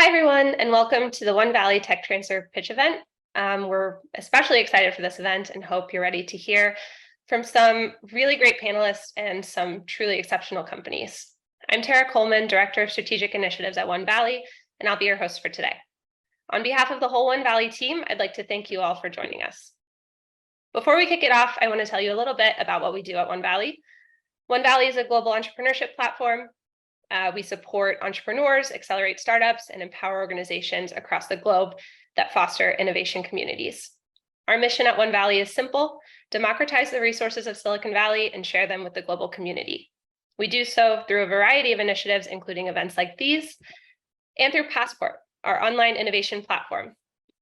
Hi, everyone, and welcome to the OneValley Tech Transfer Pitch event. We're especially excited for this event and hope you're ready to hear from some really great panelists and some truly exceptional companies. I'm Tara Coleman, Director of Strategic Initiatives at OneValley, and I'll be your host for today. On behalf of the whole OneValley team, I'd like to thank you all for joining us. Before we kick it off, I want to tell you a little bit about what we do at OneValley. OneValley is a global entrepreneurship platform. We support entrepreneurs, accelerate startups, and empower organizations across the globe that foster innovation communities. Our mission at OneValley is simple: democratize the resources of Silicon Valley and share them with the global community. We do so through a variety of initiatives, including events like these, and through Passport, our online innovation platform.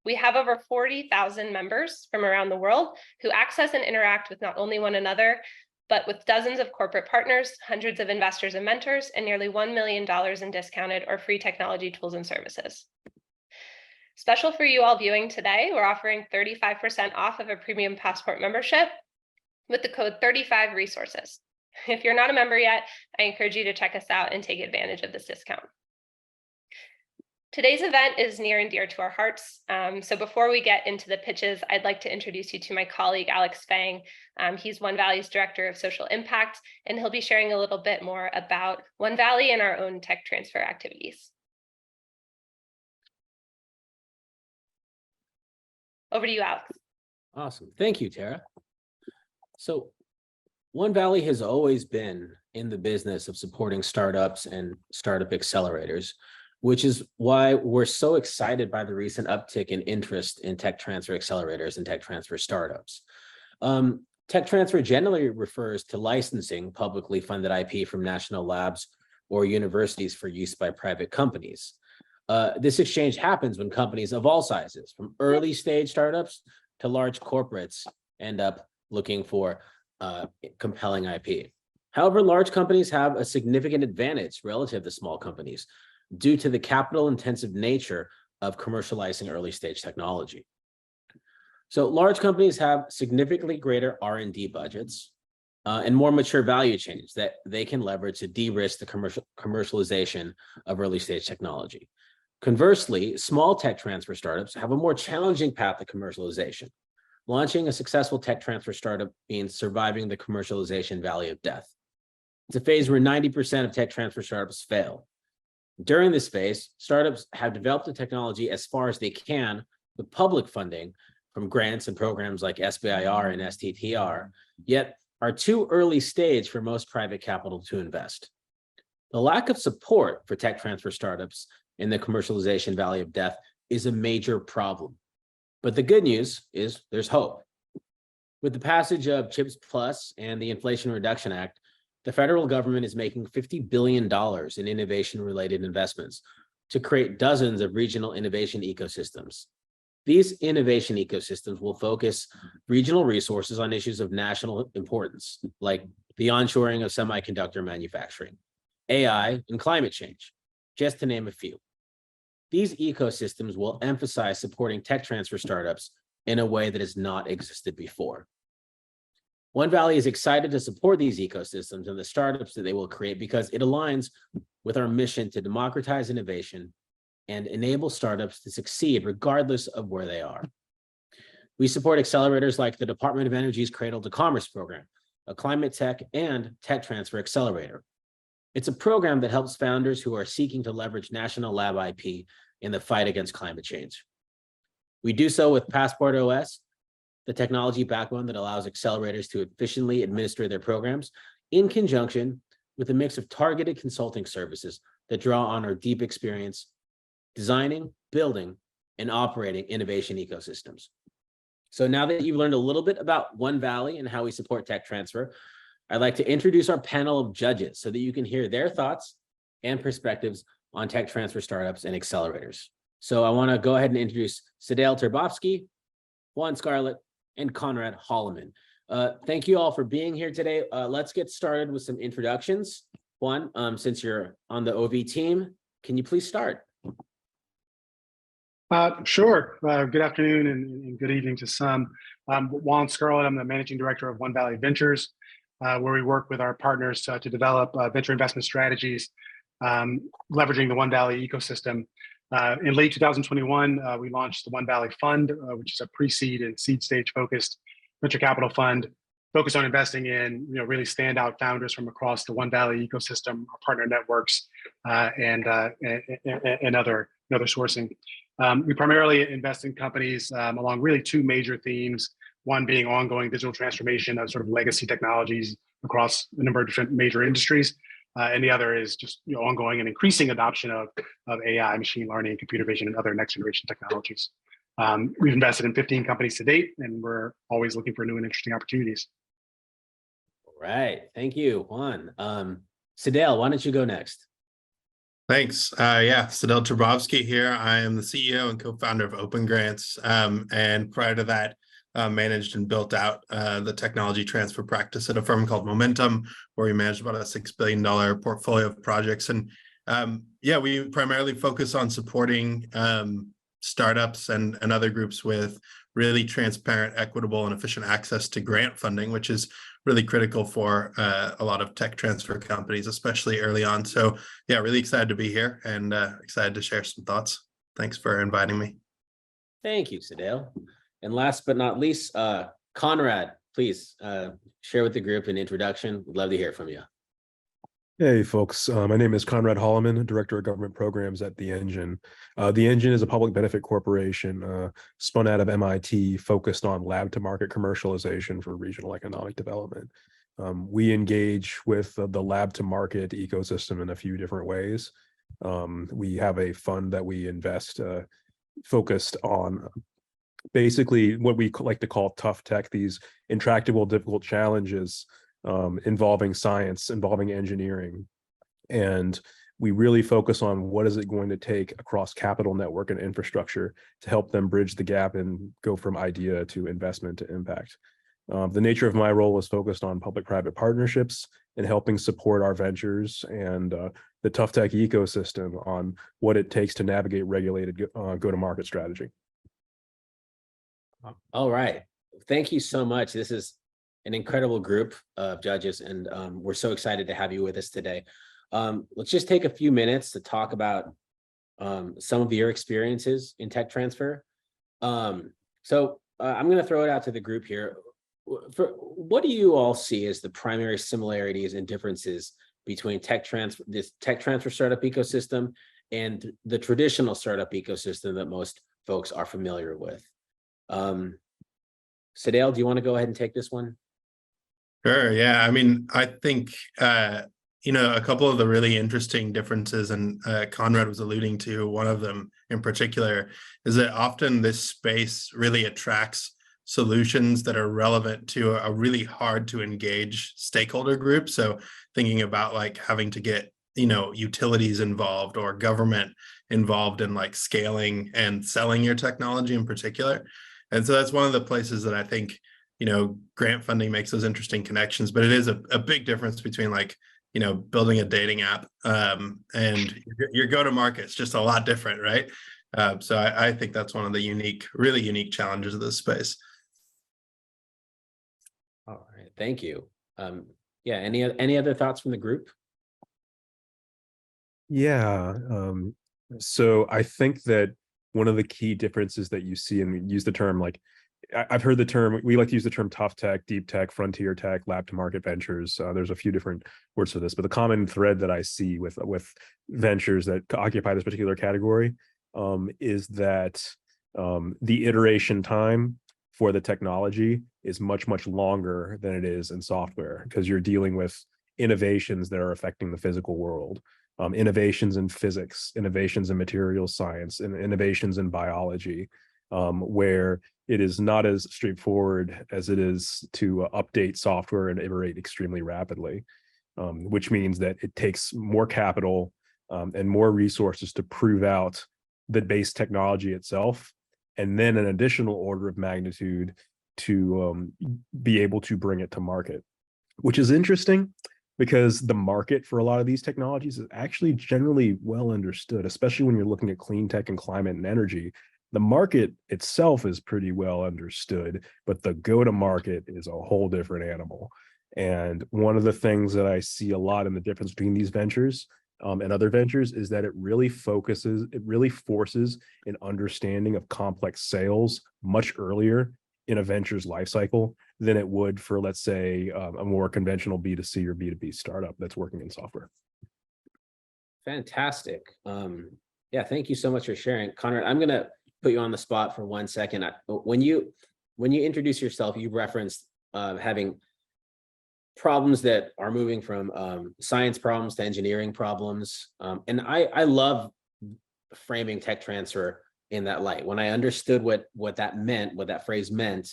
We have over 40,000 members from around the world who access and interact with not only one another, but with dozens of corporate partners, hundreds of investors and mentors, and nearly $1 million in discounted or free technology tools and services. Special for you all viewing today, we're offering 35% off of a premium Passport membership with the code 35resources. If you're not a member yet, I encourage you to check us out and take advantage of this discount. Today's event is near and dear to our hearts. So before we get into the pitches, I'd like to introduce you to my colleague, Alex Fang. He's OneValley's Director of Social Impact, and he'll be sharing a little bit more about OneValley and our own tech transfer activities. Over to you, Alex. Awesome. Thank you, Tara. So OneValley has always been in the business of supporting startups and startup accelerators, which is why we're so excited by the recent uptick in interest in tech transfer accelerators and tech transfer startups. Tech transfer generally refers to licensing publicly funded IP from national labs or universities for use by private companies. This exchange happens when companies of all sizes, from early stage startups to large corporates, end up looking for compelling IP. However, large companies have a significant advantage relative to small companies due to the capital-intensive nature of commercializing early-stage technology. So large companies have significantly greater R&D budgets and more mature value chains that they can leverage to de-risk the commercialization of early-stage technology. Conversely, small tech transfer startups have a more challenging path to commercialization. Launching a successful tech transfer startup means surviving the commercialization valley of death. It's a phase where 90% of tech transfer startups fail. During this phase, startups have developed the technology as far as they can with public funding from grants and programs like SBIR and STTR, yet are too early stage for most private capital to invest. The lack of support for tech transfer startups in the commercialization valley of death is a major problem. But the good news is there's hope. With the passage of CHIPS Plus and the Inflation Reduction Act, the federal government is making $50 billion in innovation-related investments to create dozens of regional innovation ecosystems. These innovation ecosystems will focus regional resources on issues of national importance, like the onshoring of semiconductor manufacturing, AI, and climate change, just to name a few. These ecosystems will emphasize supporting tech transfer startups in a way that has not existed before. OneValley is excited to support these ecosystems and the startups that they will create because it aligns with our mission to democratize innovation and enable startups to succeed regardless of where they are. We support accelerators like the Department of Energy's Cradle to Commerce program, a climate tech and tech transfer accelerator. It's a program that helps founders who are seeking to leverage national lab IP in the fight against climate change. We do so with Passport OS, the technology backbone that allows accelerators to efficiently administer their programs in conjunction with a mix of targeted consulting services that draw on our deep experience designing, building, and operating innovation ecosystems. So now that you've learned a little bit about OneValley and how we support tech transfer, I'd like to introduce our panel of judges so that you can hear their thoughts and perspectives on tech transfer startups and accelerators. So I want to go ahead and introduce Sadale Terbovsky, Juan Scarlett, and Conrad Holloman. Thank you all for being here today. Let's get started with some introductions. Juan, since you're on the OV team, can you please start? Sure. Good afternoon and good evening to some. I'm Juan Scarlett. I'm the Managing Director of OneValley Ventures, where we work with our partners to develop venture investment strategies, leveraging the OneValley ecosystem. In late 2021, we launched the OneValley Fund, which is a pre-seed and seed stage focused venture capital fund focused on investing in really standout founders from across the OneValley ecosystem, our partner networks, and other sourcing. We primarily invest in companies along really two major themes. One being ongoing digital transformation of sort of legacy technologies across a number of different major industries. And the other is just ongoing and increasing adoption of AI, machine learning, computer vision, and other next generation technologies. We've invested in 15 companies to date, and we're always looking for new and interesting opportunities. All right, thank you, Juan. Sadale, why don't you go next? Thanks. Sadel Trabovsky here. I am the CEO and co-founder of Open Grants. And prior to that, managed and built out the technology transfer practice at a firm called Momentum, where we managed about a $6 billion portfolio of projects. And we primarily focus on supporting startups and other groups with really transparent, equitable, and efficient access to grant funding, which is really critical for a lot of tech transfer companies, especially early on. So really excited to be here and excited to share some thoughts. Thanks for inviting me. Thank you, Sadale. And last but not least, Conrad, please share with the group an introduction. We'd love to hear from you. Hey, folks. My name is Conrad Holloman, Director of Government Programs at The Engine. The Engine is a public benefit corporation spun out of MIT, focused on lab-to-market commercialization for regional economic development. We engage with the lab-to-market ecosystem in a few different ways. We have a fund that we invest focused on basically what we like to call tough tech, these intractable, difficult challenges involving science, involving engineering. And we really focus on what is it going to take across capital network and infrastructure to help them bridge the gap and go from idea to investment to impact. The nature of my role is focused on public-private partnerships and helping support our ventures and the tough tech ecosystem on what it takes to navigate regulated go-to-market strategy. All right. Thank you so much. This is an incredible group of judges, and we're so excited to have you with us today. Let's just take a few minutes to talk about some of your experiences in tech transfer. I'm going to throw it out to the group here. What do you all see as the primary similarities and differences between this tech transfer startup ecosystem and the traditional startup ecosystem that most folks are familiar with? Sadale, do you want to go ahead and take this one? Sure. Yeah. I mean, I think, a couple of the really interesting differences, and Conrad was alluding to one of them in particular, is that often this space really attracts solutions that are relevant to a really hard to engage stakeholder group. So thinking about like having to get, utilities involved or government involved in like scaling and selling your technology in particular. And so that's one of the places that I think, grant funding makes those interesting connections, but it is a big difference between like, building a dating app and your go-to-market is just a lot different, right? So I think that's one of the really unique challenges of this space. All right, thank you. Any other thoughts from the group? So I think that one of the key differences that you see, and we use the term like, I've heard the term, we like to use the term tough tech, deep tech, frontier tech, lab to market ventures. There's a few different words for this, but the common thread that I see with ventures that occupy this particular category is that the iteration time for the technology is much, much longer than it is in software, because you're dealing with innovations that are affecting the physical world. Innovations in physics, innovations in material science, and innovations in biology, where it is not as straightforward as it is to update software and iterate extremely rapidly, which means that it takes more capital and more resources to prove out the base technology itself, and then an additional order of magnitude to be able to bring it to market, which is interesting because the market for a lot of these technologies is actually generally well understood, especially when you're looking at clean tech and climate and energy. The market itself is pretty well understood, but the go-to-market is a whole different animal. And one of the things that I see a lot in the difference between these ventures and other ventures is that it really forces an understanding of complex sales much earlier in a venture's life cycle than it would for, let's say, a more conventional B2C or B2B startup that's working in software. Fantastic. Yeah, thank you so much for sharing. Conrad, I'm going to put you on the spot for 1 second. When you introduce yourself, you referenced having problems that are moving from science problems to engineering problems. And I love framing tech transfer in that light. When I understood what that meant, what that phrase meant,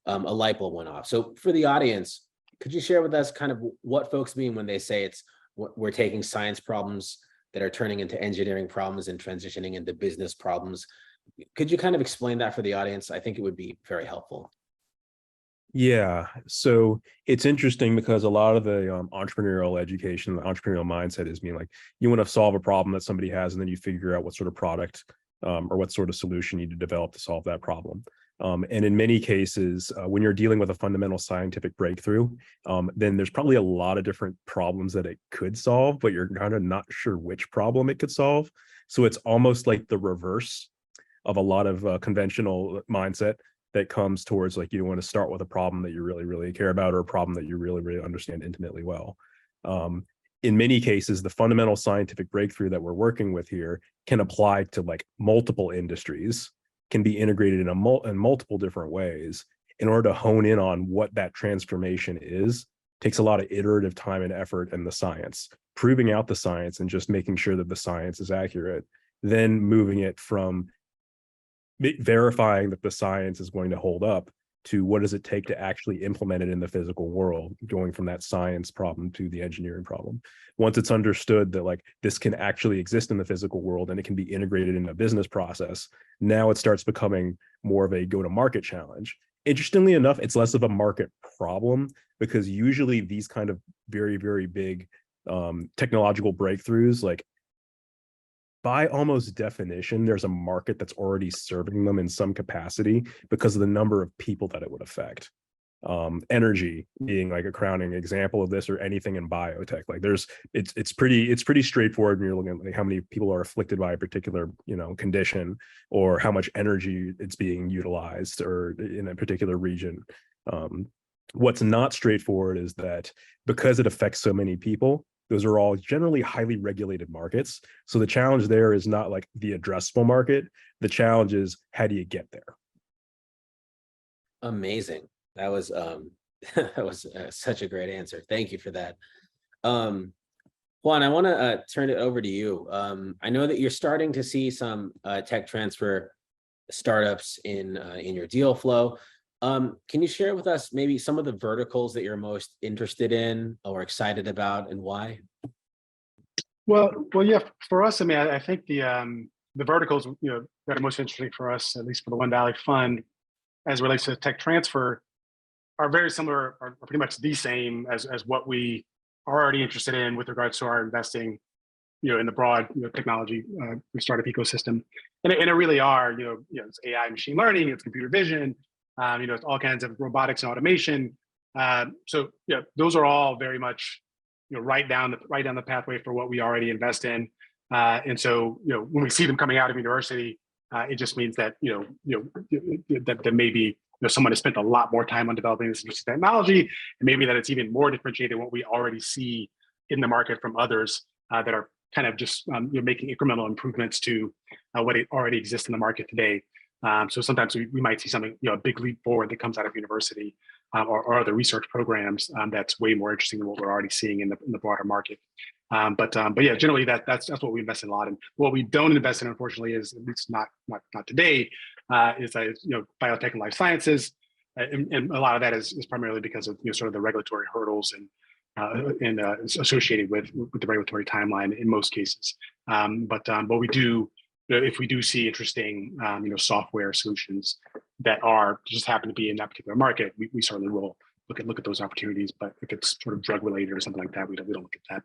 a light bulb went off. So for the audience, could you share with us kind of what folks mean when they say we're taking science problems that are turning into engineering problems and transitioning into business problems? Could you kind of explain that for the audience? I think it would be very helpful. Yeah, so it's interesting because a lot of the entrepreneurial education, the entrepreneurial mindset is being like, you want to solve a problem that somebody has, and then you figure out what sort of product or what sort of solution you need to develop to solve that problem. And in many cases, when you're dealing with a fundamental scientific breakthrough, then there's probably a lot of different problems that it could solve, but you're kind of not sure which problem it could solve. So it's almost like the reverse of a lot of conventional mindset that comes towards like, you want to start with a problem that you really, really care about, or a problem that you really, really understand intimately well. In many cases, the fundamental scientific breakthrough that we're working with here can apply to like multiple industries, can be integrated in multiple different ways. In order to hone in on what that transformation is, takes a lot of iterative time and effort in the science, proving out the science and just making sure that the science is accurate, then moving it from verifying that the science is going to hold up to what does it take to actually implement it in the physical world, going from that science problem to the engineering problem. Once it's understood that like this can actually exist in the physical world and it can be integrated in a business process, now it starts becoming more of a go-to-market challenge. Interestingly enough, it's less of a market problem because usually these kind of very, very big technological breakthroughs, like by almost definition, there's a market that's already serving them in some capacity because of the number of people that it would affect. Energy being like a crowning example of this, or anything in biotech. Like it's pretty straightforward when you're looking at like how many people are afflicted by a particular condition, or how much energy it's being utilized, or in a particular region. What's not straightforward is that because it affects so many people, those are all generally highly regulated markets. So the challenge there is not like the addressable market. The challenge is, how do you get there? Amazing. That was that was such a great answer. Thank you for that. Juan, I want to turn it over to you. I know that you're starting to see some tech transfer startups in your deal flow. Can you share with us maybe some of the verticals that you're most interested in or excited about, and why? Well, yeah. For us, I mean, I think the verticals that are most interesting for us, at least for the OneValley Fund, as it relates to tech transfer, are very similar, are pretty much the same as what we are already interested in with regards to our investing, in the broad technology startup ecosystem, and it really are it's AI, machine learning, it's computer vision. It's all kinds of robotics and automation. So those are all very much right down the pathway for what we already invest in. And so when we see them coming out of university, it just means that that maybe someone has spent a lot more time on developing this technology, and maybe that it's even more differentiated than what we already see in the market from others that are kind of just making incremental improvements to what already exists in the market today. So sometimes we might see something, a big leap forward that comes out of university or other research programs that's way more interesting than what we're already seeing in the broader market. But yeah, generally that's what we invest in a lot. And what we don't invest in, unfortunately, is, at least not today, is biotech and life sciences, and a lot of that is primarily because of sort of the regulatory hurdles and associated with the regulatory timeline in most cases. But we do. If we do see interesting, software solutions that just happen to be in that particular market, we certainly will look at those opportunities. But if it's sort of drug related or something like that, we don't look at that.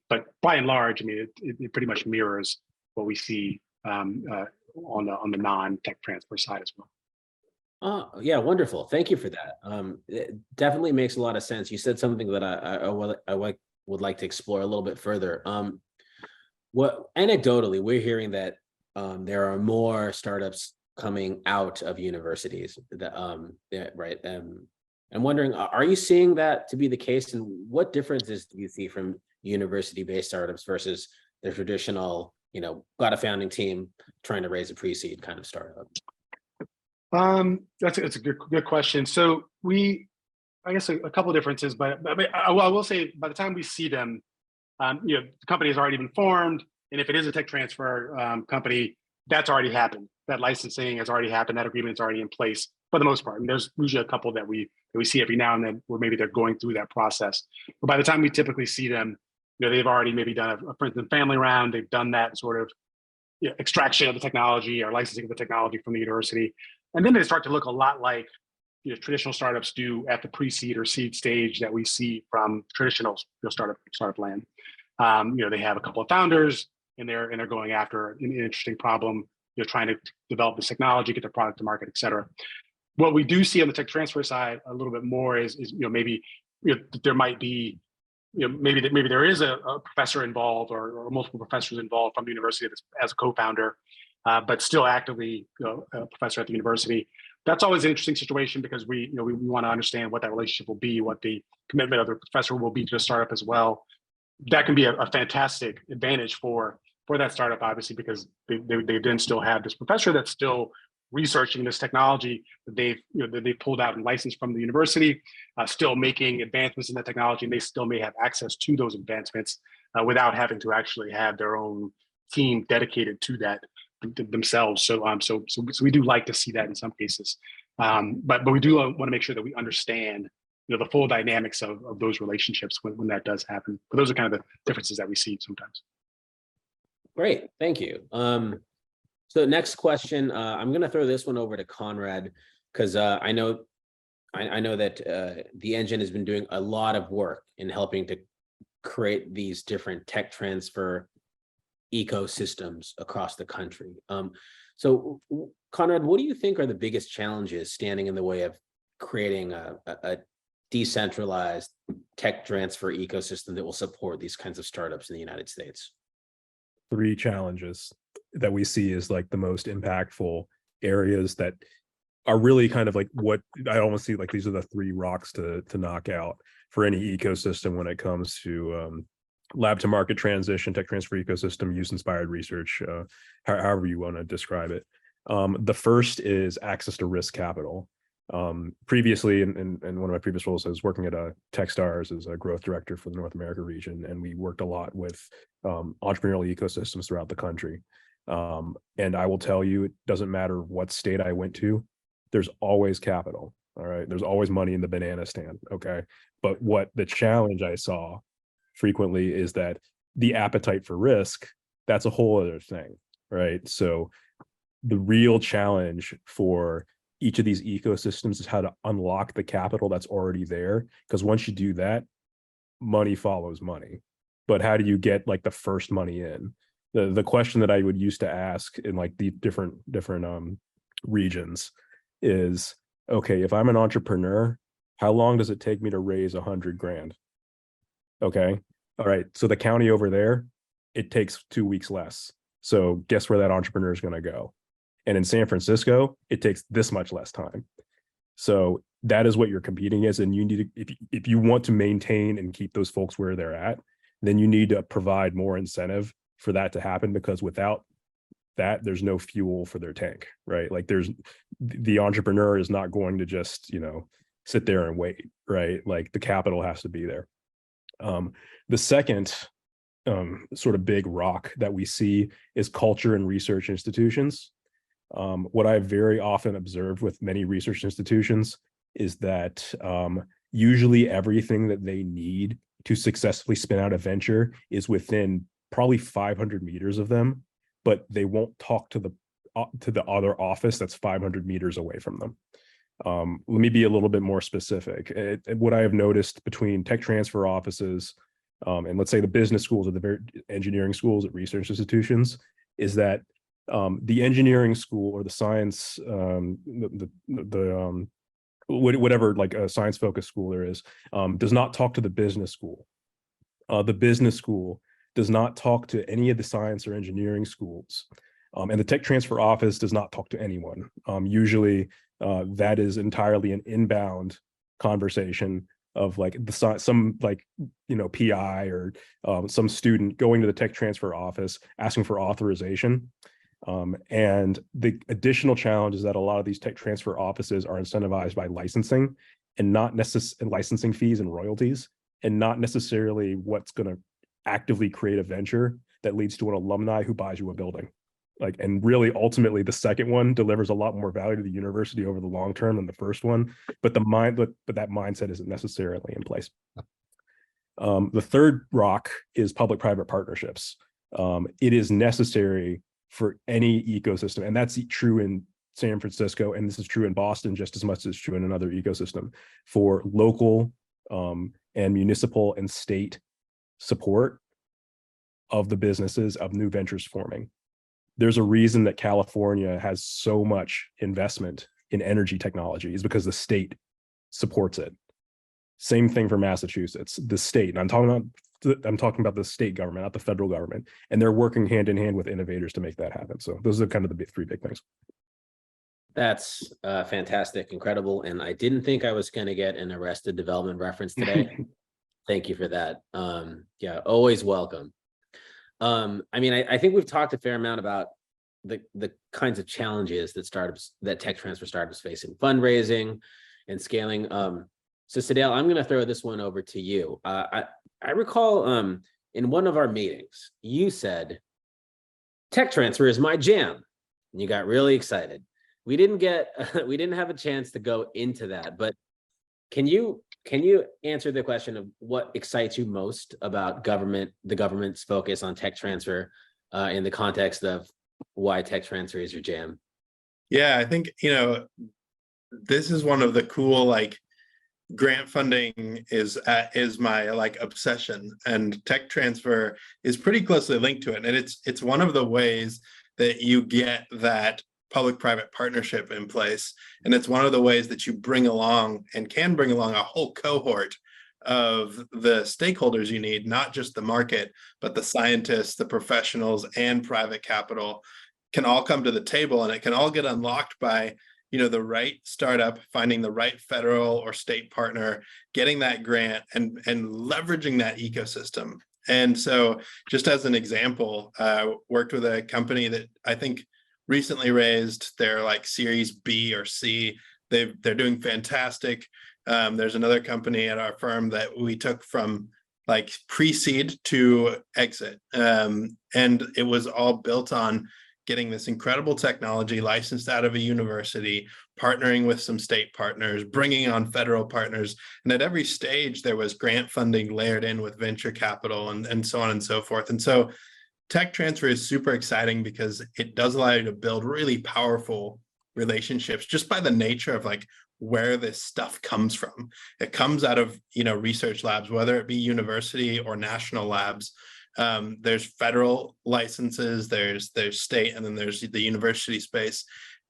But by and large, I mean, it pretty much mirrors what we see on the non-tech transfer side as well. Oh, yeah, wonderful. Thank you for that. It definitely makes a lot of sense. You said something that I would like to explore a little bit further. what anecdotally, we're hearing that there are more startups coming out of universities that right. I'm wondering, are you seeing that to be the case, and what differences do you see from university-based startups versus the traditional, got a founding team trying to raise a pre-seed kind of startup? That's a good question. So I guess a couple of differences, but I will say by the time we see them, the company has already been formed, and if it is a tech transfer company, that's already happened. That licensing has already happened. That agreement is already in place for the most part. And there's usually a couple that we see every now and then where maybe they're going through that process. But by the time we typically see them, they've already maybe done a friends and family round. They've done that sort of extraction of the technology or licensing of the technology from the university, and then they start to look a lot like traditional startups do at the pre-seed or seed stage that we see from traditional startup land. They have a couple of founders and they're going after an interesting problem, trying to develop this technology, get the product to market, et cetera. What we do see on the tech transfer side a little bit more is maybe there might be maybe there is a professor involved or multiple professors involved from the university as a co-founder, but still actively a professor at the university. That's always an interesting situation because we want to understand what that relationship will be, what the commitment of the professor will be to the startup as well. That can be a fantastic advantage for that startup, obviously, because they then still have this professor that's still researching this technology that they've pulled out and licensed from the university, still making advancements in that technology, and they still may have access to those advancements without having to actually have their own team dedicated to that themselves. So we do like to see that in some cases, but we do want to make sure that we understand the full dynamics of those relationships when that does happen. But those are kind of the differences that we see sometimes. Great, thank you. So next question, I'm going to throw this one over to Conrad because I know that the engine has been doing a lot of work in helping to create these different tech transfer ecosystems across the country. So Conrad, what do you think are the biggest challenges standing in the way of creating a decentralized tech transfer ecosystem that will support these kinds of startups in the United States? 3 challenges that we see is like the most impactful areas that are really kind of like what I almost see like these are the 3 rocks to knock out for any ecosystem when it comes to lab to market transition, tech transfer ecosystem, use inspired research, however you want to describe it. The first is access to risk capital. Previously, in one of my previous roles, I was working at Techstars as a growth director for the North America region, and we worked a lot with entrepreneurial ecosystems throughout the country. And I will tell you, it doesn't matter what state I went to, there's always capital. All right, there's always money in the banana stand. Okay, but what the challenge I saw frequently is that the appetite for risk, that's a whole other thing, right? So the real challenge for each of these ecosystems is how to unlock the capital that's already there. Because once you do that, money follows money. But how do you get like the first money in? The question that I would used to ask in like the different regions is, okay, if I'm an entrepreneur, how long does it take me to raise 100 grand? Okay, all right. So the county over there, it takes 2 weeks less. So guess where that entrepreneur is going to go? And in San Francisco, it takes this much less time. So that is what you're competing as. And you need to, if you want to maintain and keep those folks where they're at, then you need to provide more incentive for that to happen, because without that, there's no fuel for their tank, right? Like the entrepreneur is not going to just, sit there and wait, right? Like the capital has to be there. The second sort of big rock that we see is culture and research institutions. What I've very often observed with many research institutions is that usually everything that they need to successfully spin out a venture is within probably 500 meters of them, but they won't talk to the other office that's 500 meters away from them. Let me be a little bit more specific. What I have noticed between tech transfer offices and let's say the business schools or the engineering schools at research institutions is that the engineering school or the science, whatever like a science focused school there is, does not talk to the business school. The business school does not talk to any of the science or engineering schools. And the tech transfer office does not talk to anyone. Usually that is entirely an inbound conversation of like some like, you know, PI or some student going to the tech transfer office asking for authorization. And the additional challenge is that a lot of these tech transfer offices are incentivized by licensing and not necessarily licensing fees and royalties, and not necessarily what's going to actively create a venture that leads to an alumni who buys you a building. Like, and really ultimately the second one delivers a lot more value to the university over the long term than the first one, but that mindset isn't necessarily in place. The third rock is public-private partnerships. It is necessary for any ecosystem, and that's true in San Francisco, and this is true in Boston just as much as it's true in another ecosystem, for local and municipal and state support of the businesses of new ventures forming. There's a reason that California has so much investment in energy technology, is because the state supports it. Same thing for Massachusetts, the state, and I'm talking about the state government, not the federal government, and they're working hand in hand with innovators to make that happen. So those are kind of the three big things. That's fantastic, incredible, and I didn't think I was going to get an Arrested Development reference today. Thank you for that. Yeah, always welcome. I mean, I think we've talked a fair amount about the kinds of challenges that tech transfer startups face in fundraising and scaling. So Sadale, I'm going to throw this one over to you. I recall in one of our meetings, you said, tech transfer is my jam, and you got really excited. We didn't have a chance to go into that, but can you answer the question of what excites you most about the government's focus on tech transfer in the context of why tech transfer is your jam? Yeah, I think, you know, this is one of the cool, like, grant funding is my like obsession, and tech transfer is pretty closely linked to it. And it's one of the ways that you get that public-private partnership in place. And it's one of the ways that you bring along and can bring along a whole cohort of the stakeholders you need, not just the market, but the scientists, the professionals, and private capital can all come to the table, and it can all get unlocked by, you know, the right startup, finding the right federal or state partner, getting that grant, and leveraging that ecosystem. And so just as an example, worked with a company that I think recently raised their like Series B or C. They're doing fantastic. There's another company at our firm that we took from like pre-seed to exit. And it was all built on getting this incredible technology licensed out of a university, partnering with some state partners, bringing on federal partners. And at every stage, there was grant funding layered in with venture capital and so on and so forth. And so tech transfer is super exciting because it does allow you to build really powerful relationships just by the nature of like where this stuff comes from. It comes out of, you know, research labs, whether it be university or national labs. There's federal licenses, there's state, and then there's the university space.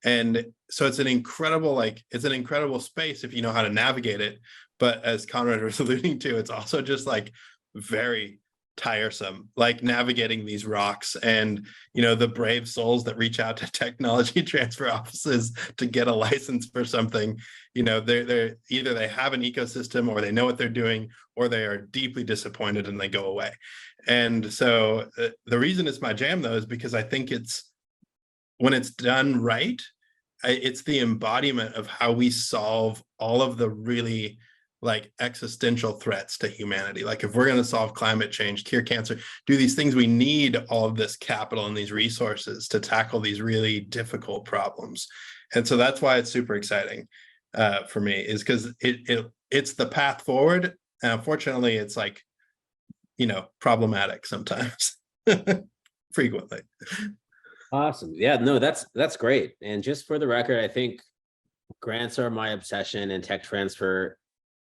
And so it's an incredible space if you know how to navigate it. But as Conrad was alluding to, it's also just like very tiresome, like navigating these rocks, and, you know, the brave souls that reach out to technology transfer offices to get a license for something. You know, they're either they have an ecosystem, or they know what they're doing, or they are deeply disappointed and they go away. And so the reason it's my jam, though, is because I think it's, when it's done right, it's the embodiment of how we solve all of the really like existential threats to humanity. Like if we're going to solve climate change, cure cancer, do these things, we need all of this capital and these resources to tackle these really difficult problems. And so that's why it's super exciting for me, is because it's the path forward. And unfortunately, it's like, you know, problematic sometimes, frequently. Awesome. Yeah, no, that's great. And just for the record, I think grants are my obsession, and tech transfer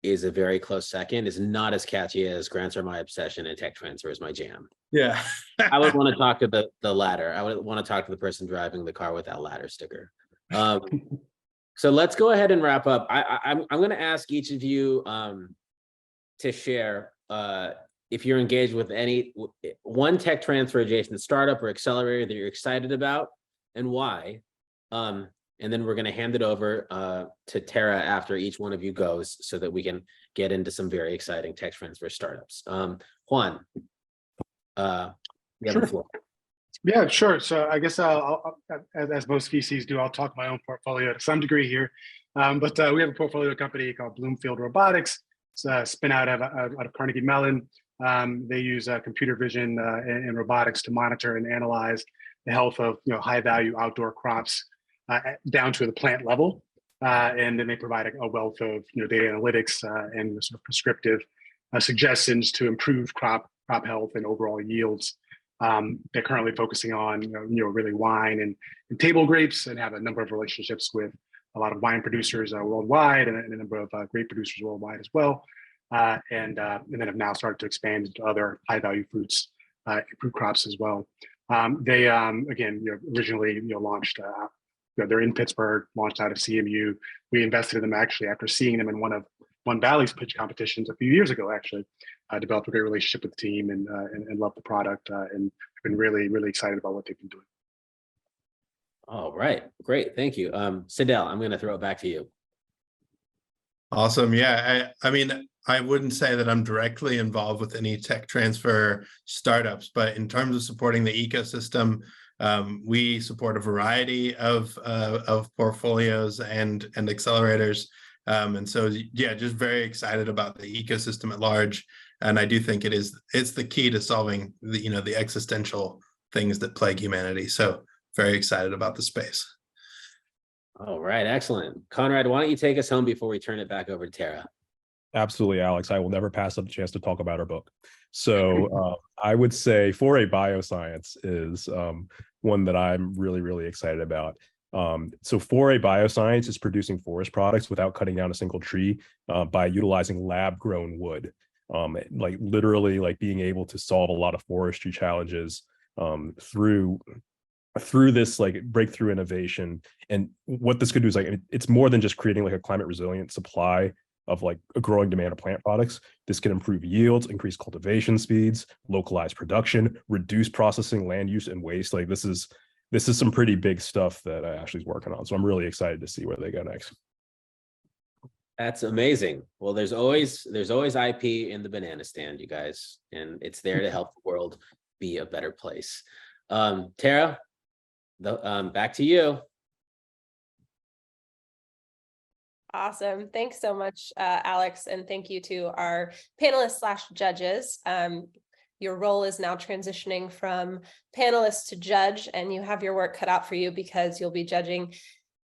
is a very close second. Is not as catchy as grants are my obsession and tech transfer is my jam. Yeah. I would want to talk to the latter. I would want to talk to the person driving the car with that ladder sticker. So let's go ahead and wrap up. I'm going to ask each of you to share if you're engaged with one tech transfer adjacent startup or accelerator that you're excited about and why. And then we're going to hand it over to Tara after each one of you goes so that we can get into some very exciting tech transfer startups. Juan, you have the floor. Yeah, sure. So I guess as most VCs do, I'll talk my own portfolio to some degree here. But we have a portfolio company called Bloomfield Robotics. It's a spin out of Carnegie Mellon. They use computer vision and robotics to monitor and analyze the health of high value outdoor crops down to the plant level. And then they provide a wealth of data analytics and sort of prescriptive suggestions to improve crop health and overall yields. They're currently focusing on really wine and table grapes, and have a number of relationships with a lot of wine producers worldwide, and a number of grape producers worldwide as well. And then have now started to expand into other high value fruit crops as well. They again originally launched. They're in Pittsburgh, launched out of CMU. We invested in them actually after seeing them in one of OneValley's pitch competitions a few years ago. Actually, developed a great relationship with the team and loved the product, and been really excited about what they've been doing. All right, great, thank you. Sidel, I'm going to throw it back to you. Awesome. Yeah, I mean, I wouldn't say that I'm directly involved with any tech transfer startups, but in terms of supporting the ecosystem, we support a variety of portfolios and accelerators. And so, yeah, just very excited about the ecosystem at large. And I do think it's the key to solving the existential things that plague humanity. So very excited about the space. All right, excellent. Conrad, why don't you take us home before we turn it back over to Tara? Absolutely, Alex. I will never pass up the chance to talk about our book. So I would say Foray Bioscience is one that I'm really excited about. So Foray Bioscience is producing forest products without cutting down a single tree by utilizing lab-grown wood. Like literally like being able to solve a lot of forestry challenges through this like breakthrough innovation. And what this could do is like, it's more than just creating like a climate resilient supply of like a growing demand of plant products. This can improve yields, increase cultivation speeds, localize production, reduce processing, land use, and waste. Like this is some pretty big stuff that Ashley's working on. So I'm really excited to see where they go next. That's amazing. Well, there's always IP in the banana stand, you guys, and it's there to help the world be a better place. Tara, back to you. Awesome. Thanks so much, Alex. And thank you to our panelists/judges. Your role is now transitioning from panelist to judge, and you have your work cut out for you because you'll be judging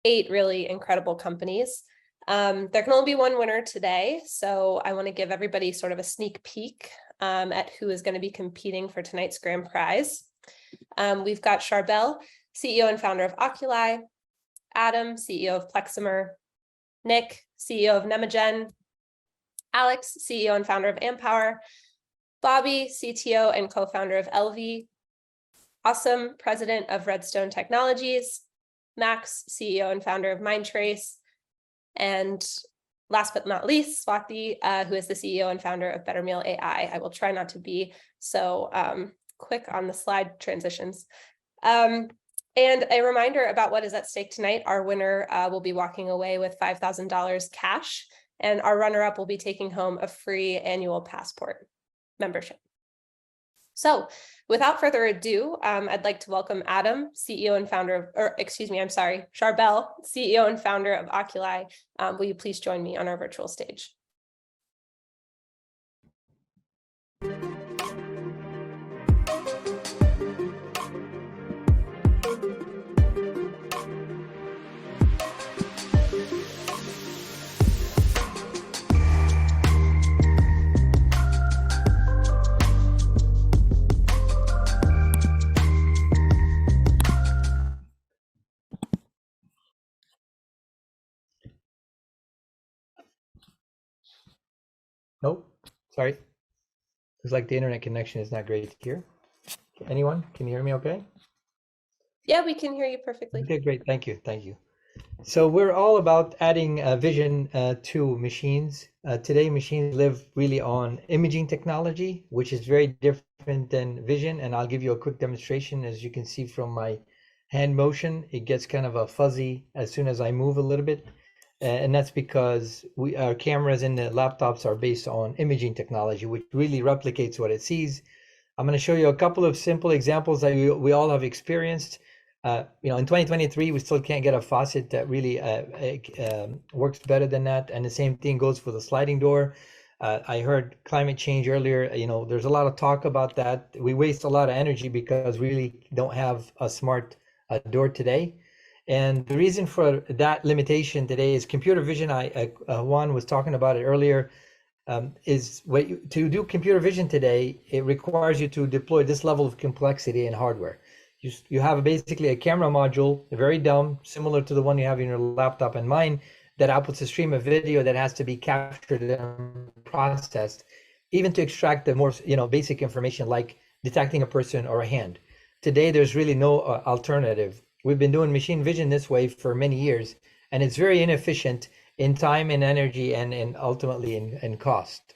8 really incredible companies. There can only be one winner today, so I want to give everybody sort of a sneak peek at who is going to be competing for tonight's grand prize. We've got Charbel, CEO and founder of Oculi, Adam, CEO of Pleximer, Nick, CEO of Nemogen, Alex, CEO and founder of Ampower, Bobby, CTO and co-founder of LV, Awesome, president of Redstone Technologies, Max, CEO and founder of Mindtrace, and last but not least, Swati, who is the CEO and founder of Better Meal AI. I will try not to be so quick on the slide transitions. And a reminder about what is at stake tonight. Our winner will be walking away with $5,000 cash, and our runner-up will be taking home a free annual passport membership. So without further ado, I'd like to welcome Adam, CEO and founder of, Charbel, CEO and founder of Oculi. Will you please join me on our virtual stage? Nope, sorry. Looks like the internet connection is not great here. Anyone, can you hear me okay? Yeah, we can hear you perfectly. Okay, great, thank you. So we're all about adding vision to machines. Today, machines live really on imaging technology, which is very different than vision. And I'll give you a quick demonstration. As you can see from my hand motion, it gets kind of a fuzzy as soon as I move a little bit. And that's because our cameras in the laptops are based on imaging technology, which really replicates what it sees. I'm going to show you a couple of simple examples that we all have experienced. In 2023, we still can't get a faucet that really works better than that. And the same thing goes for the sliding door. I heard climate change earlier. There's a lot of talk about that. We waste a lot of energy because we really don't have a smart door today. And the reason for that limitation today is computer vision. Juan was talking about it earlier. To do computer vision today, it requires you to deploy this level of complexity in hardware. You have basically a camera module, very dumb, similar to the one you have in your laptop and mine, that outputs a stream of video that has to be captured and processed, even to extract the more basic information like detecting a person or a hand. Today, there's really no alternative. We've been doing machine vision this way for many years, and it's very inefficient in time and energy and ultimately in cost.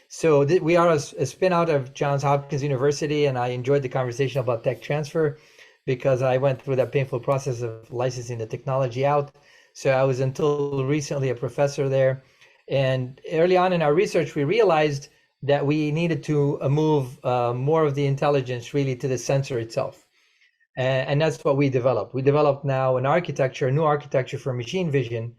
So we are a spin out of Johns Hopkins University, and I enjoyed the conversation about tech transfer because I went through that painful process of licensing the technology out. So I was until recently a professor there. And early on in our research, we realized that we needed to move more of the intelligence really to the sensor itself. And that's what we developed. We developed now a new architecture for machine vision,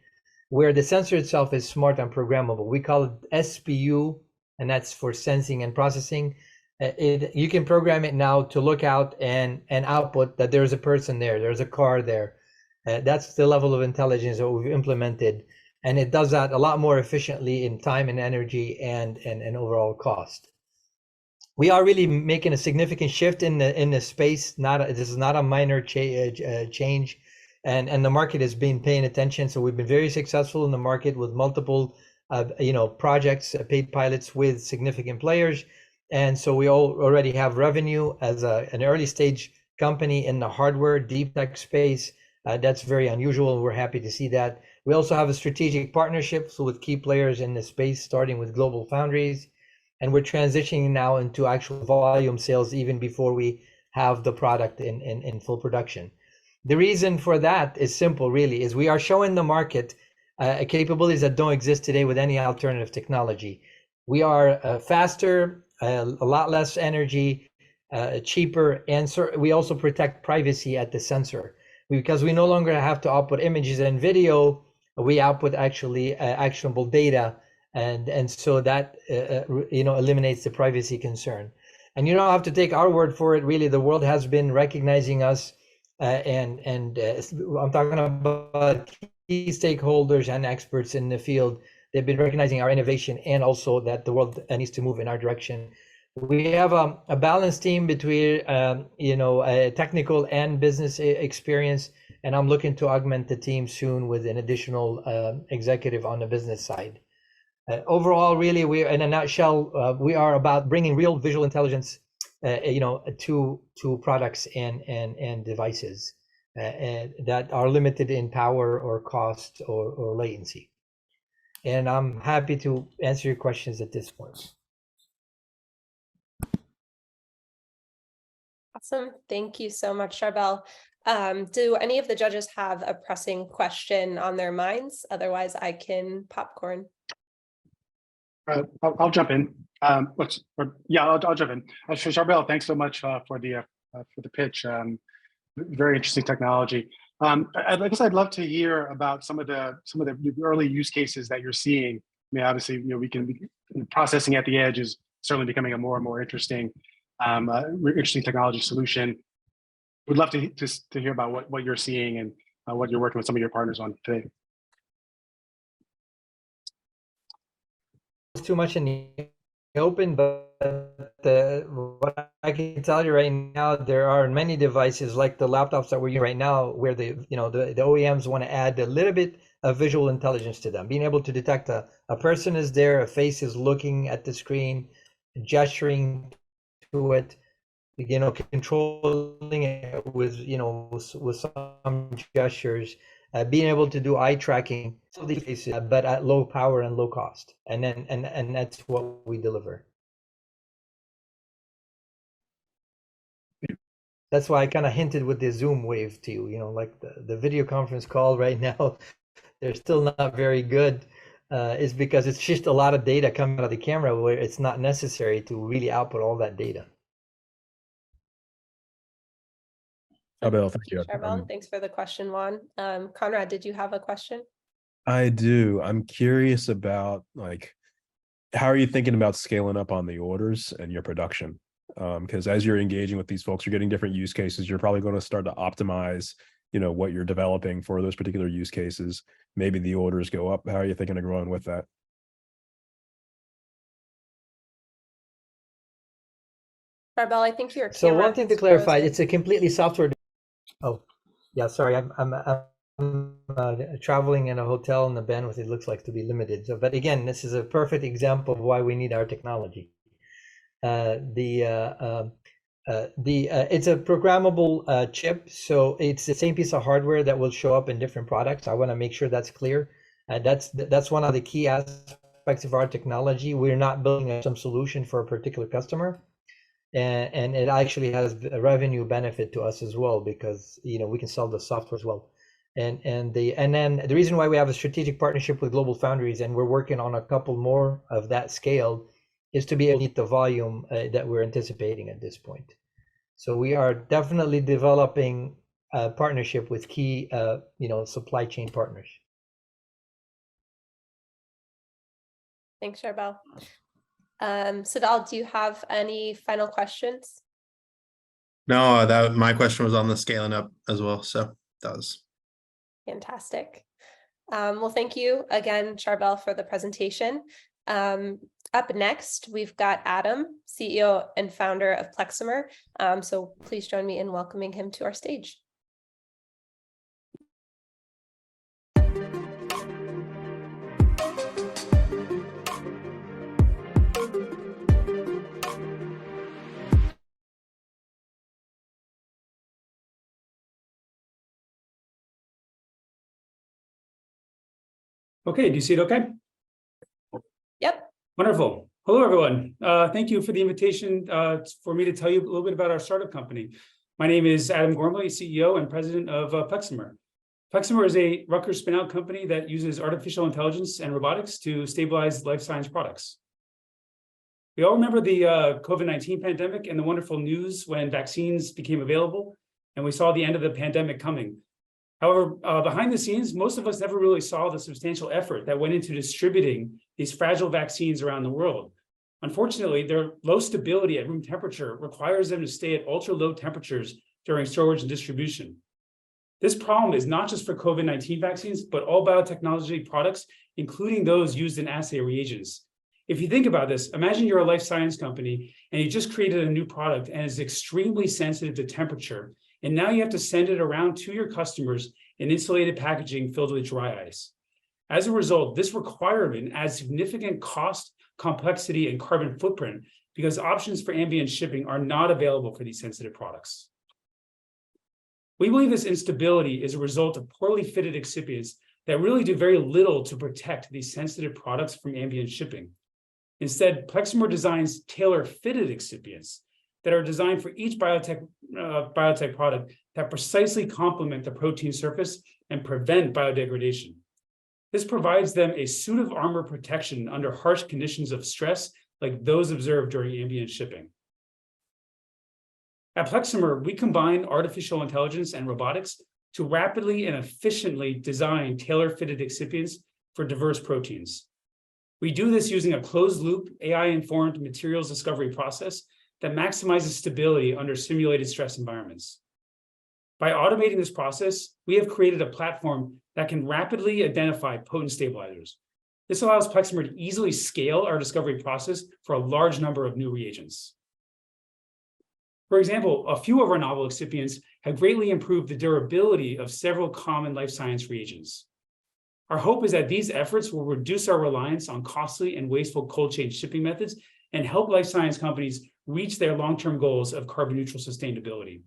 where the sensor itself is smart and programmable. We call it SPU, and that's for sensing and processing. You can program it now to look out and output that there's a person there, there's a car there. That's the level of intelligence that we've implemented, and it does that a lot more efficiently in time and energy and overall cost. We are really making a significant shift in the space. This is not a minor change, and the market has been paying attention. So we've been very successful in the market with multiple projects, paid pilots with significant players. And so we already have revenue as an early stage company in the hardware deep tech space. That's very unusual. We're happy to see that. We also have a strategic partnership with key players in the space, starting with Global Foundries. And we're transitioning now into actual volume sales even before we have the product in full production. The reason for that is simple, really, is we are showing the market capabilities that don't exist today with any alternative technology. We are faster, a lot less energy, cheaper, and we also protect privacy at the sensor. Because we no longer have to output images and video, we output actually actionable data, and so that eliminates the privacy concern. And you don't have to take our word for it. Really, the world has been recognizing us, and I'm talking about key stakeholders and experts in the field. They've been recognizing our innovation and also that the world needs to move in our direction. We have a balanced team between technical and business experience, and I'm looking to augment the team soon with an additional executive on the business side. Overall, really, in a nutshell, we are about bringing real visual intelligence, to products and devices that are limited in power or cost or latency. And I'm happy to answer your questions at this point. Awesome. Thank you so much, Charbel. Do any of the judges have a pressing question on their minds? Otherwise, I can popcorn. I'll jump in. I'll jump in. Charbel, thanks so much for the pitch. Very interesting technology. I guess I'd love to hear about some of the early use cases that you're seeing. I mean, obviously, processing at the edge is certainly becoming a more and more interesting technology solution. We'd love to hear about what you're seeing and what you're working with some of your partners on today. Too much in the open, but what I can tell you right now, there are many devices like the laptops that we're using right now where the OEMs want to add a little bit of visual intelligence to them, being able to detect a person is there, a face is looking at the screen, gesturing to it, controlling it with some gestures. being able to do eye tracking, but at low power and low cost. And that's what we deliver. That's why I kind of hinted with the Zoom wave to you, like the video conference call right now, they're still not very good. Is because it's just a lot of data coming out of the camera where it's not necessary to really output all that data. Abel, thank you. Charbel, thanks for the question, Juan. Conrad, did you have a question? I do. I'm curious about how are you thinking about scaling up on the orders and your production? Because as you're engaging with these folks, you're getting different use cases. You're probably going to start to optimize, what you're developing for those particular use cases. Maybe the orders go up. How are you thinking of growing with that? Charbel, I think your So camera one thing to is clarify, frozen. it's a completely software. Oh, yeah, sorry, I'm traveling in a hotel and the bandwidth, it looks like to be limited. So, but again, this is a perfect example of why we need our technology. It's a programmable chip, so it's the same piece of hardware that will show up in different products. I want to make sure that's clear. That's one of the key aspects of our technology. We're not building some solution for a particular customer, and it actually has a revenue benefit to us as well, because we can sell the software as well. And then the reason why we have a strategic partnership with Global Foundries, and we're working on a couple more of that scale, is to be able to meet the volume that we're anticipating at this point. So we are definitely developing a partnership with key, supply chain partners. Thanks, Charbel. Sadal, do you have any final questions? No, my question was on the scaling up as well. So that was fantastic. Well, thank you again, Charbel, for the presentation. Up next, we've got Adam, CEO and founder of Pleximer. So please join me in welcoming him to our stage. Okay, do you see it okay? Yep. Wonderful. Hello, everyone. Thank you for the invitation for me to tell you a little bit about our startup company. My name is Adam Gormley, CEO and president of Pleximer. Pleximer is a Rutgers spin-out company that uses artificial intelligence and robotics to stabilize life science products. We all remember the COVID-19 pandemic and the wonderful news when vaccines became available, and we saw the end of the pandemic coming. However, behind the scenes, most of us never really saw the substantial effort that went into distributing these fragile vaccines around the world. Unfortunately, their low stability at room temperature requires them to stay at ultra-low temperatures during storage and distribution. This problem is not just for COVID-19 vaccines, but all biotechnology products, including those used in assay reagents. If you think about this, imagine you're a life science company and you just created a new product and is extremely sensitive to temperature. And now you have to send it around to your customers in insulated packaging filled with dry ice. As a result, this requirement adds significant cost, complexity, and carbon footprint because options for ambient shipping are not available for these sensitive products. We believe this instability is a result of poorly fitted excipients that really do very little to protect these sensitive products from ambient shipping. Instead, Pleximer designs tailor-fitted excipients that are designed for each biotech product that precisely complement the protein surface and prevent biodegradation. This provides them a suit of armor protection under harsh conditions of stress like those observed during ambient shipping. At Pleximer, we combine artificial intelligence and robotics to rapidly and efficiently design tailor-fitted excipients for diverse proteins. We do this using a closed-loop, AI-informed materials discovery process that maximizes stability under simulated stress environments. By automating this process, we have created a platform that can rapidly identify potent stabilizers. This allows Pleximer to easily scale our discovery process for a large number of new reagents. For example, a few of our novel excipients have greatly improved the durability of several common life science reagents. Our hope is that these efforts will reduce our reliance on costly and wasteful cold chain shipping methods and help life science companies reach their long-term goals of carbon neutral sustainability.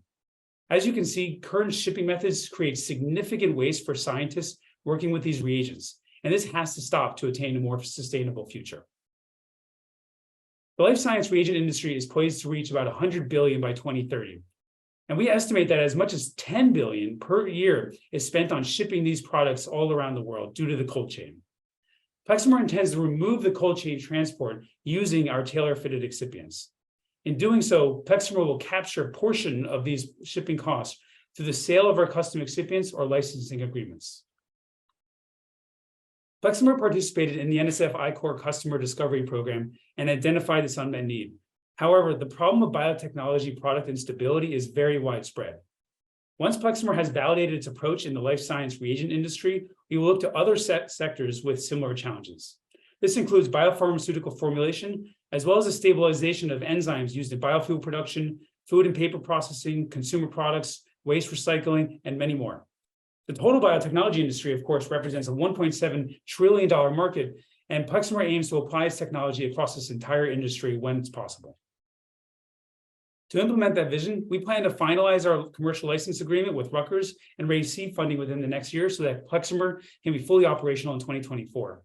As you can see, current shipping methods create significant waste for scientists working with these reagents, and this has to stop to attain a more sustainable future. The life science reagent industry is poised to reach about 100 billion by 2030. And we estimate that as much as 10 billion per year is spent on shipping these products all around the world due to the cold chain. Pleximer intends to remove the cold chain transport using our tailor-fitted excipients. In doing so, Pleximer will capture a portion of these shipping costs through the sale of our custom excipients or licensing agreements. Pleximer participated in the NSF I-Core customer discovery program and identified this unmet need. However, the problem of biotechnology product instability is very widespread. Once Pleximer has validated its approach in the life science reagent industry, we will look to other sectors with similar challenges. This includes biopharmaceutical formulation, as well as the stabilization of enzymes used in biofuel production, food and paper processing, consumer products, waste recycling, and many more. The total biotechnology industry, of course, represents a $1.7 trillion market, and Pleximer aims to apply its technology across this entire industry when it's possible. To implement that vision, we plan to finalize our commercial license agreement with Rutgers and raise seed funding within the next year so that Pleximer can be fully operational in 2024.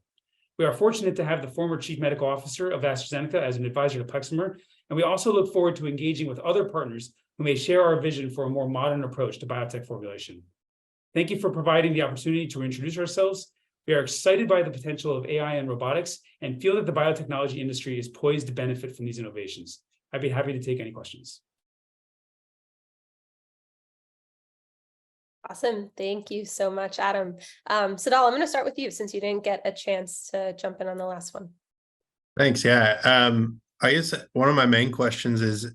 We are fortunate to have the former chief medical officer of AstraZeneca as an advisor to Pleximer, and we also look forward to engaging with other partners who may share our vision for a more modern approach to biotech formulation. Thank you for providing the opportunity to introduce ourselves. We are excited by the potential of AI and robotics and feel that the biotechnology industry is poised to benefit from these innovations. I'd be happy to take any questions. Awesome. Thank you so much, Adam. Sadal, I'm going to start with you since you didn't get a chance to jump in on the last one. Thanks. Yeah. I guess one of my main questions is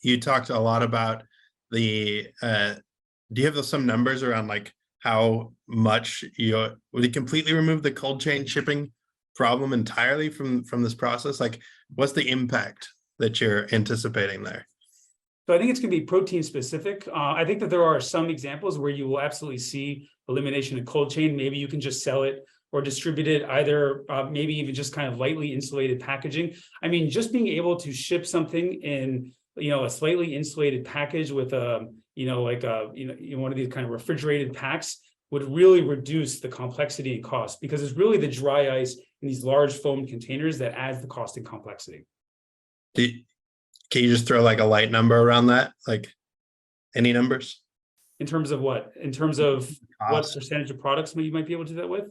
you talked a lot about the do you have some numbers around like how much would you completely remove the cold chain shipping problem entirely from this process? Like, what's the impact that you're anticipating there? So I think it's going to be protein specific. I think that there are some examples where you will absolutely see elimination of cold chain. Maybe you can just sell it or distribute it, either maybe even just kind of lightly insulated packaging. I mean, just being able to ship something in a slightly insulated package with a one of these kind of refrigerated packs would really reduce the complexity and cost, because it's really the dry ice in these large foam containers that adds the cost and complexity. Can you just throw like a light number around that? Like any numbers? In terms of what? In terms of what percentage of products you might be able to do that with?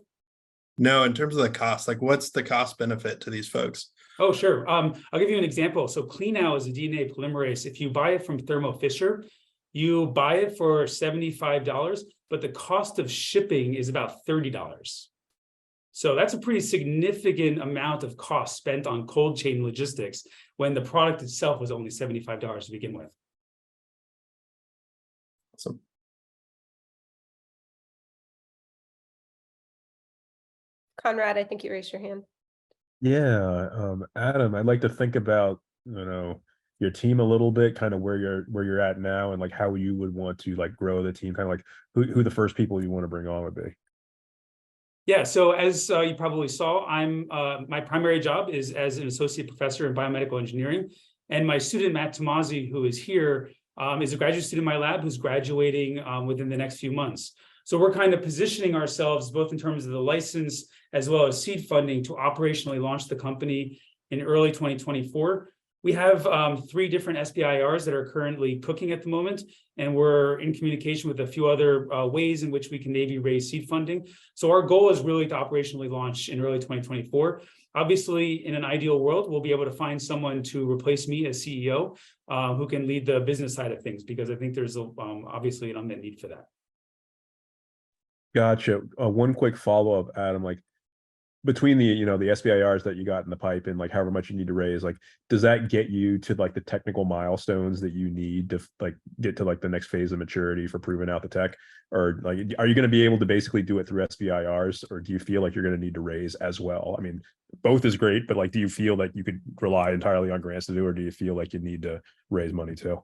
No, in terms of the cost, like what's the cost benefit to these folks? Oh, sure. I'll give you an example. So CleanOw is a DNA polymerase. If you buy it from Thermo Fisher, you buy it for $75, but the cost of shipping is about $30. So that's a pretty significant amount of cost spent on cold chain logistics when the product itself was only $75 to begin with. Awesome. Conrad, I think you raised your hand. Yeah, Adam, I'd like to think about, your team a little bit, kind of where you're at now, and like how you would want to like grow the team, kind of like who the first people you want to bring on would be. Yeah, so as you probably saw, my primary job is as an associate professor in biomedical engineering, and my student Matt Tomasi, who is here, is a graduate student in my lab who's graduating within the next few months. So we're kind of positioning ourselves both in terms of the license as well as seed funding to operationally launch the company in early 2024. We have 3 different SBIRs that are currently cooking at the moment, and we're in communication with a few other ways in which we can maybe raise seed funding. So our goal is really to operationally launch in early 2024. Obviously, in an ideal world, we'll be able to find someone to replace me as CEO who can lead the business side of things, because I think there's obviously an unmet need for that. Gotcha. One quick follow-up, Adam, like between the SBIRs that you got in the pipe and like however much you need to raise, like does that get you to like the technical milestones that you need to like get to like the next phase of maturity for proving out the tech? Or like are you going to be able to basically do it through SBIRs, or do you feel like you're going to need to raise as well? I mean, both is great, but like do you feel that you could rely entirely on grants to do, or do you feel like you need to raise money too?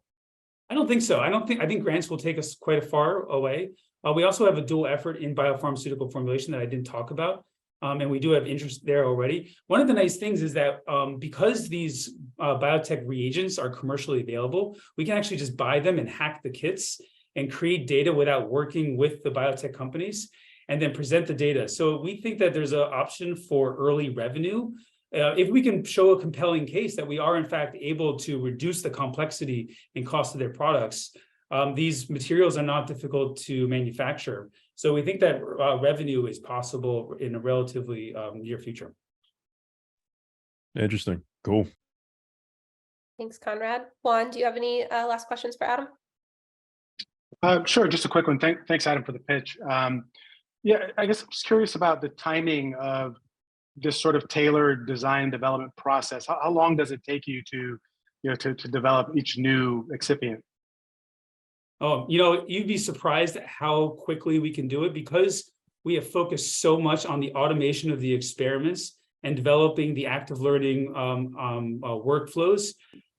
I don't think so. I think grants will take us quite a far away. We also have a dual effort in biopharmaceutical formulation that I didn't talk about. And we do have interest there already. One of the nice things is that because these biotech reagents are commercially available, we can actually just buy them and hack the kits and create data without working with the biotech companies and then present the data. So we think that there's an option for early revenue. If we can show a compelling case that we are in fact able to reduce the complexity and cost of their products, these materials are not difficult to manufacture. So we think that revenue is possible in a relatively near future. Interesting. Cool. Thanks, Conrad. Juan, do you have any last questions for Adam? Sure, just a quick one. Thanks, Adam, for the pitch. Yeah, I guess I'm just curious about the timing of this sort of tailored design development process. How long does it take you to, to develop each new excipient? Oh, you'd be surprised at how quickly we can do it because we have focused so much on the automation of the experiments and developing the active learning workflows.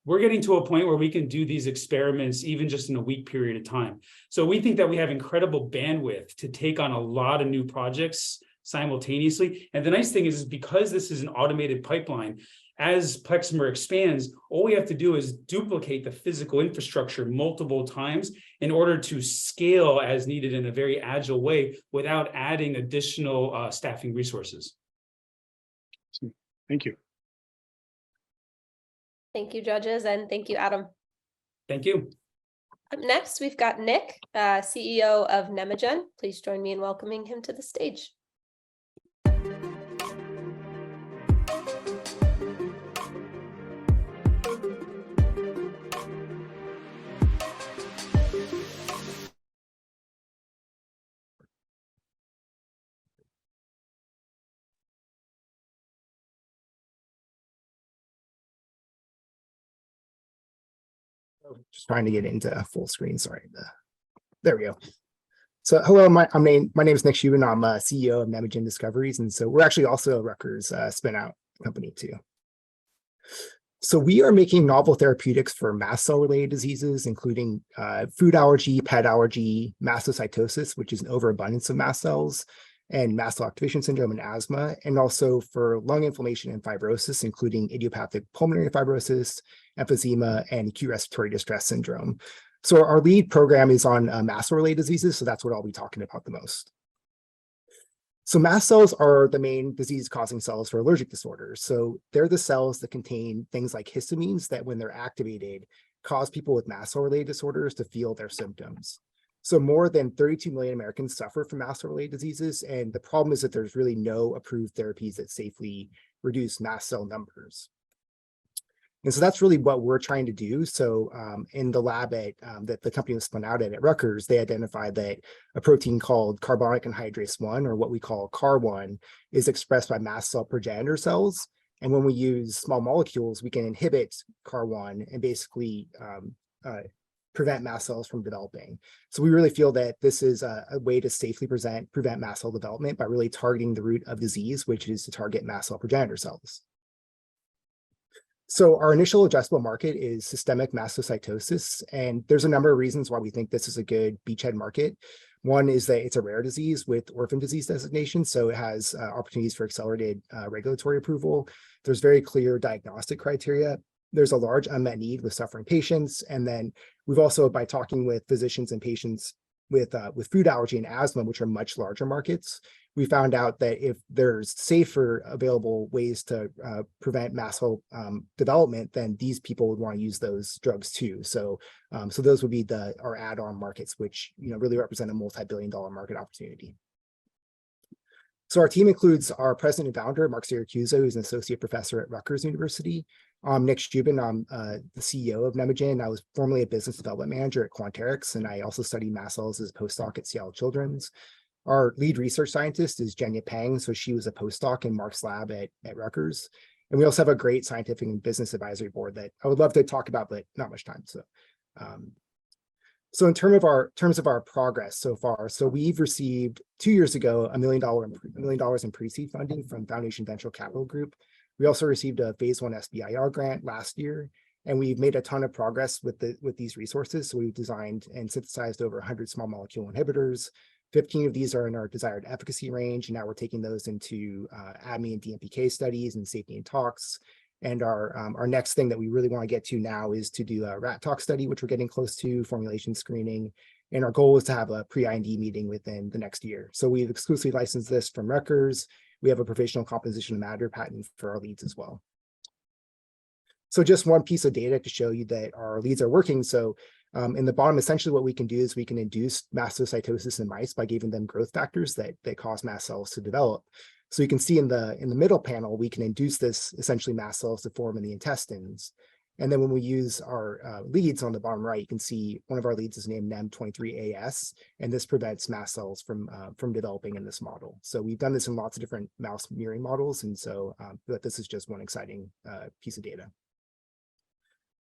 We're getting to a point where we can do these experiments even just in a week period of time. So we think that we have incredible bandwidth to take on a lot of new projects simultaneously. And the nice thing is because this is an automated pipeline, as Pleximer expands, all we have to do is duplicate the physical infrastructure multiple times in order to scale as needed in a very agile way without adding additional staffing resources. Thank you. Thank you, judges, and thank you, Adam. Thank you. Up next, we've got Nick, CEO of Nemogen. Please join me in welcoming him to the stage. Just trying to get into full screen. Sorry. There we go. So hello, my name is Nick Shubin. I'm CEO of Nemogen Discoveries. And so we're actually also a Rutgers spin out company too. So we are making novel therapeutics for mast cell related diseases, including food allergy, pet allergy, mastocytosis, which is an overabundance of mast cells, and mast cell activation syndrome and asthma, and also for lung inflammation and fibrosis, including idiopathic pulmonary fibrosis, emphysema, and acute respiratory distress syndrome. So our lead program is on mast cell-related diseases, so that's what I'll be talking about the most. So mast cells are the main disease-causing cells for allergic disorders. So they're the cells that contain things like histamines that, when they're activated, cause people with mast cell-related disorders to feel their symptoms. So more than 32 million Americans suffer from mast cell-related diseases, and the problem is that there's really no approved therapies that safely reduce mast cell numbers. And so that's really what we're trying to do. So in the lab at that the company was spun out at Rutgers, they identified that a protein called carbonic anhydrase 1, or what we call CAR1, is expressed by mast cell progenitor cells. And when we use small molecules, we can inhibit CAR1 and basically prevent mast cells from developing. So we really feel that this is a way to safely prevent mast cell development by really targeting the root of disease, which is to target mast cell progenitor cells. So our initial addressable market is systemic mastocytosis, and there's a number of reasons why we think this is a good beachhead market. One is that it's a rare disease with orphan disease designation, so it has opportunities for accelerated regulatory approval. There's very clear diagnostic criteria. There's a large unmet need with suffering patients, and then we've also, by talking with physicians and patients with food allergy and asthma, which are much larger markets, we found out that if there's safer available ways to prevent mast cell development, then these people would want to use those drugs too. So, so those would be our add-on markets, which really represent a multi-billion-dollar market opportunity. So our team includes our president and founder, Mark Siracusa, who's an associate professor at Rutgers University. Nick Shubin, I'm the CEO of Nemogen. I was formerly a business development manager at Quanterix, and I also studied mast cells as a postdoc at Seattle Children's. Our lead research scientist is Jenya Pang, so she was a postdoc in Mark's lab at Rutgers. And we also have a great scientific and business advisory board that I would love to talk about, but not much time. So in terms of our progress so far, so we've received 2 years ago $1 million in pre-seed funding from Foundation Venture Capital Group. We also received a phase 1 SBIR grant last year, and we've made a ton of progress with these resources. So we've designed and synthesized over 100 small molecule inhibitors, 15 of these are in our desired efficacy range, and now we're taking those into ADME and DMPK studies and safety and tox. And our next thing that we really want to get to now is to do a rat tox study, which we're getting close to, formulation screening. And our goal is to have a pre-IND meeting within the next year. So we've exclusively licensed this from Rutgers. We have a provisional composition of matter patent for our leads as well. So just one piece of data to show you that our leads are working. So in the bottom, essentially what we can do is we can induce mastocytosis in mice by giving them growth factors that cause mast cells to develop. So you can see in the middle panel, we can induce this essentially mast cells to form in the intestines. And then when we use our leads on the bottom right, you can see one of our leads is named NEM23AS, and this prevents mast cells from developing in this model. So we've done this in lots of different mouse mirroring models, and so but this is just one exciting piece of data.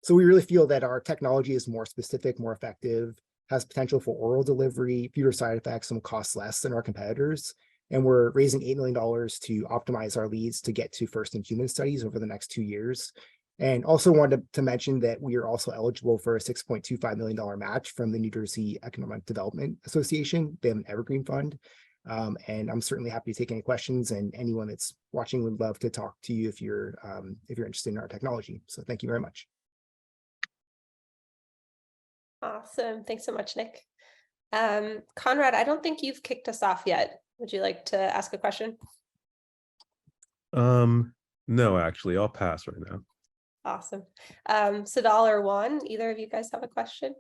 So we really feel that our technology is more specific, more effective, has potential for oral delivery, fewer side effects, and will cost less than our competitors. And we're raising $8 million to optimize our leads to get to first in human studies over the next 2 years. And also wanted to mention that we are also eligible for a $6.25 million match from the New Jersey Economic Development Association. They have an evergreen fund. And I'm certainly happy to take any questions, and anyone that's watching would love to talk to you if you're interested in our technology. So thank you very much. Awesome. Thanks so much, Nick. Conrad, I don't think you've kicked us off yet. Would you like to ask a question? No, actually, I'll pass right now. Awesome. Sadal or Juan, either of you guys have a question?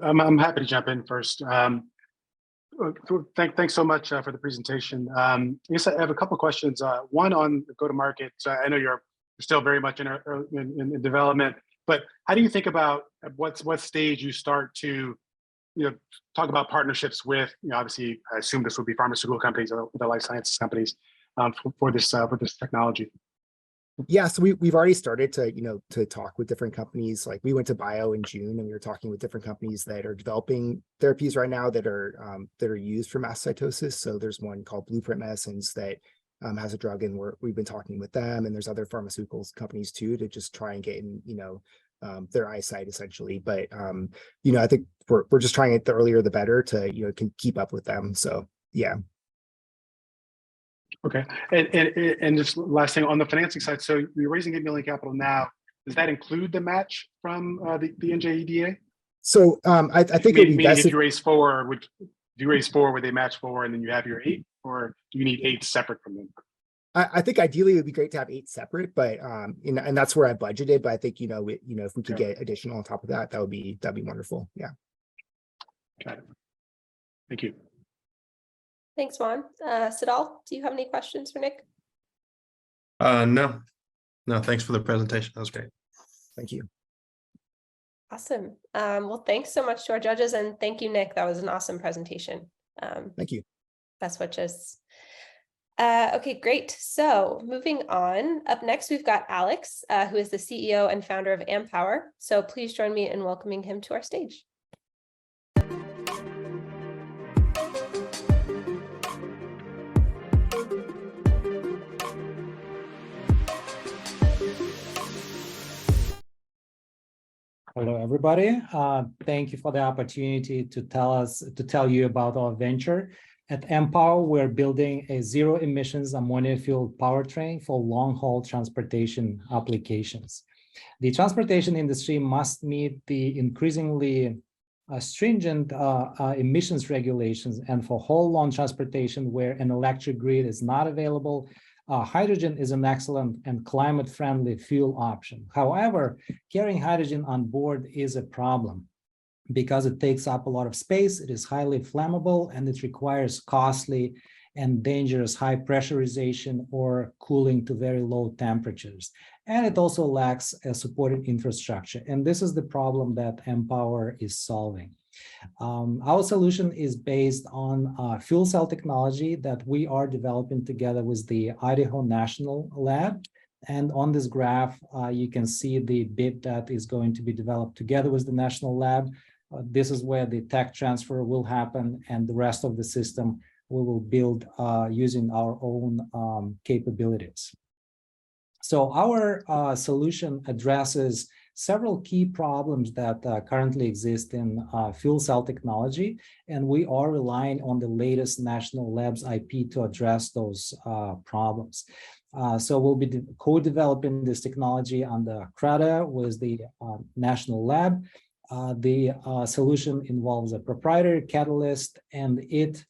I'm happy to jump in first. Thanks so much for the presentation. I guess I have a couple of questions. One on go-to-market. So I know you're still very much in development, but how do you think about what stage you start to talk about partnerships with? Obviously, I assume this would be pharmaceutical companies or the life sciences companies for this technology. Yeah, so we've already started to talk with different companies. Like we went to Bio in June, and we were talking with different companies that are developing therapies right now that are used for mastocytosis. So there's one called Blueprint Medicines that has a drug, and we've been talking with them. And there's other pharmaceuticals companies too to just try and get in their eyesight essentially. But I think we're just trying it, the earlier the better, to can keep up with them. So yeah. Okay, and just last thing on the financing side. So you're raising $8 million capital now. Does that include the match from the NJEDA? So I think it'd be best if you raise four, would they match 4 and then you have your 8, or do you need 8 separate from them? I think ideally it would be great to have 8 separate, but and that's where I budgeted. But I think if we could get additional on top of that, that'd be wonderful. Yeah. Got it. Thank you. Thanks, Juan. Sadal, do you have any questions for Nick? No, thanks for the presentation. That was great. Thank you. Awesome. Well, thanks so much to our judges, and thank you, Nick. That was an awesome presentation. Thank you. Best wishes. Okay, great. So moving on, up next, we've got Alex, who is the CEO and founder of Ampower. So please join me in welcoming him to our stage. Hello, everybody. Thank you for the opportunity to tell you about our venture. At Ampower, we're building a zero emissions ammonia fueled powertrain for long-haul transportation applications. The transportation industry must meet the increasingly stringent emissions regulations, and for whole-long transportation where an electric grid is not available, hydrogen is an excellent and climate-friendly fuel option. However, carrying hydrogen on board is a problem because it takes up a lot of space, it is highly flammable, and it requires costly and dangerous high pressurization or cooling to very low temperatures. And it also lacks a supporting infrastructure. And this is the problem that Ampower is solving. Our solution is based on fuel cell technology that we are developing together with the Idaho National Lab. And on this graph, you can see the bit that is going to be developed together with the National Lab. This is where the tech transfer will happen, and the rest of the system we will build using our own capabilities. So our solution addresses several key problems that currently exist in fuel cell technology, and we are relying on the latest national labs IP to address those problems. So we'll be co-developing this technology under CRADA with the national lab. The solution involves a proprietary catalyst, and it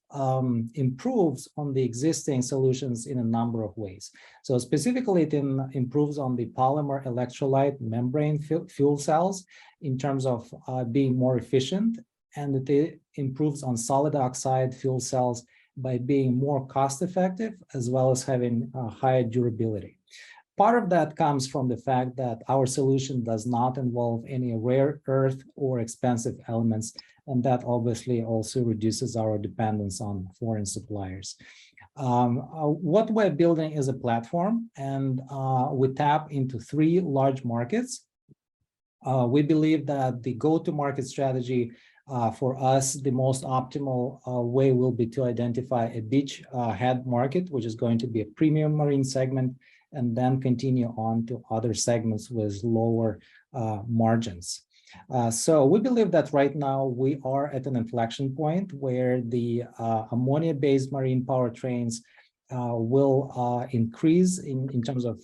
improves on the existing solutions in a number of ways. So specifically, it improves on the polymer electrolyte membrane fuel cells in terms of being more efficient, and it improves on solid oxide fuel cells by being more cost effective, as well as having higher durability. Part of that comes from the fact that our solution does not involve any rare earth or expensive elements, and that obviously also reduces our dependence on foreign suppliers. What we're building is a platform, and we tap into 3 large markets. We believe that the go-to-market strategy for us, the most optimal way will be to identify a beachhead market, which is going to be a premium marine segment, and then continue on to other segments with lower margins. So we believe that right now we are at an inflection point where the ammonia-based marine powertrains will increase in terms of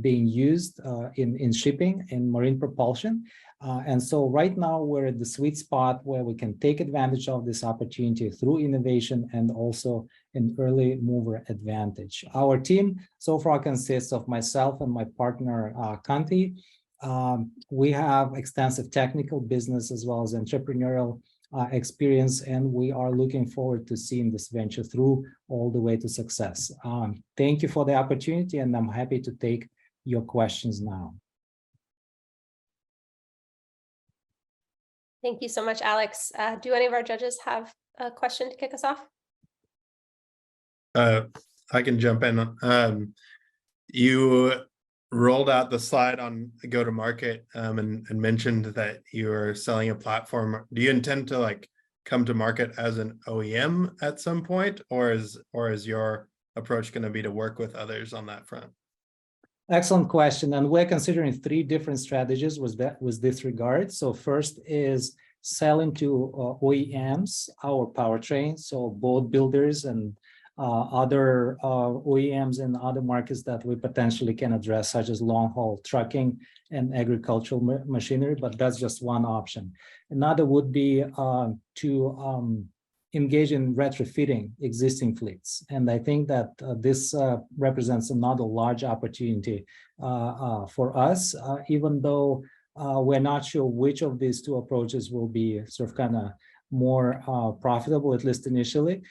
being used in shipping and marine propulsion. And so right now we're at the sweet spot where we can take advantage of this opportunity through innovation and also an early mover advantage. Our team so far consists of myself and my partner, Kanti. We have extensive technical, business, as well as entrepreneurial experience, and we are looking forward to seeing this venture through all the way to success. Thank you for the opportunity, and I'm happy to take your questions now. Thank you so much, Alex. Do any of our judges have a question to kick us off? I can jump in. You rolled out the slide on go-to-market and mentioned that you're selling a platform. Do you intend to come to market as an OEM at some point, or is your approach going to be to work with others on that front? Excellent question. And we're considering 3 different strategies with this regard. So first is selling to OEMs, our powertrain, so boat builders and other OEMs in other markets that we potentially can address, such as long-haul trucking and agricultural machinery, but that's just one option. Another would be to engage in retrofitting existing fleets. And I think that this represents another large opportunity for us, even though we're not sure which of these 2 approaches will be sort of kind of more profitable, at least initially.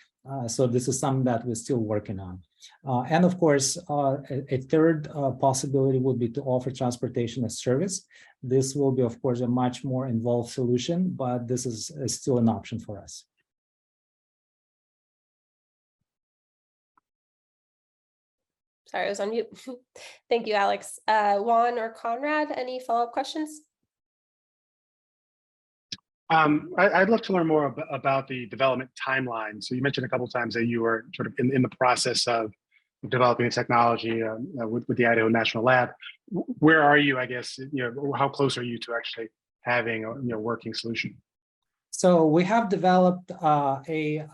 So this is something that we're still working on. And of course, a third possibility would be to offer transportation as service. This will be, of course, a much more involved solution, but this is still an option for us. Sorry, I was on mute. Thank you, Alex. Juan or Conrad, any follow-up questions? I'd love to learn more about the development timeline. So you mentioned a couple of times that you were sort of in the process of developing the technology with the Idaho National Lab. Where are you, I guess, how close are you to actually having a working solution? So we have developed a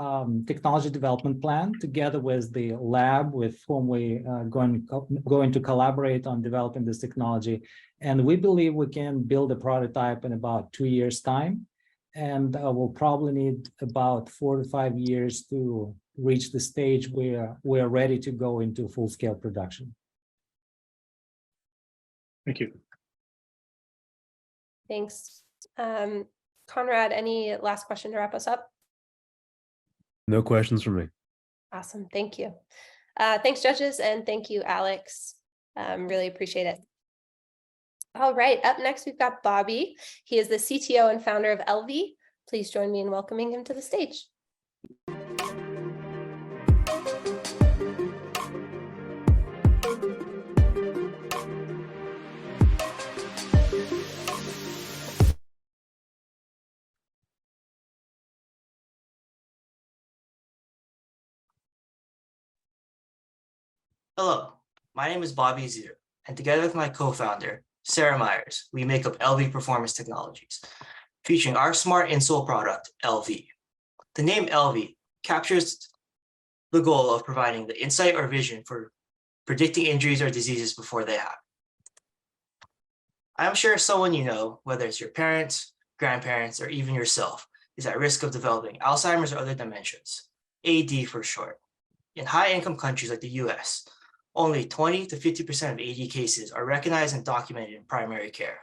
technology development plan together with the lab with whom we are going to collaborate on developing this technology. And we believe we can build a prototype in about 2 years' time. And we'll probably need about 4 to 5 years to reach the stage where we're ready to go into full-scale production. Thank you. Thanks. Conrad, any last question to wrap us up? No questions from me. Awesome. Thank you. Thanks, judges, and thank you, Alex. Really appreciate it. All right, up next, we've got Bobby. He is the CTO and founder of LV. Please join me in welcoming him to the stage. Hello, my name is Bobby Zier, and together with my co-founder, Sarah Myers, we make up LV Performance Technologies, featuring our smart insole product, LV. The name LV captures the goal of providing the insight or vision for predicting injuries or diseases before they happen. I'm sure someone you know, whether it's your parents, grandparents, or even yourself, is at risk of developing Alzheimer's or other dementias, AD for short. In high-income countries like the US, only 20 to 50% of AD cases are recognized and documented in primary care,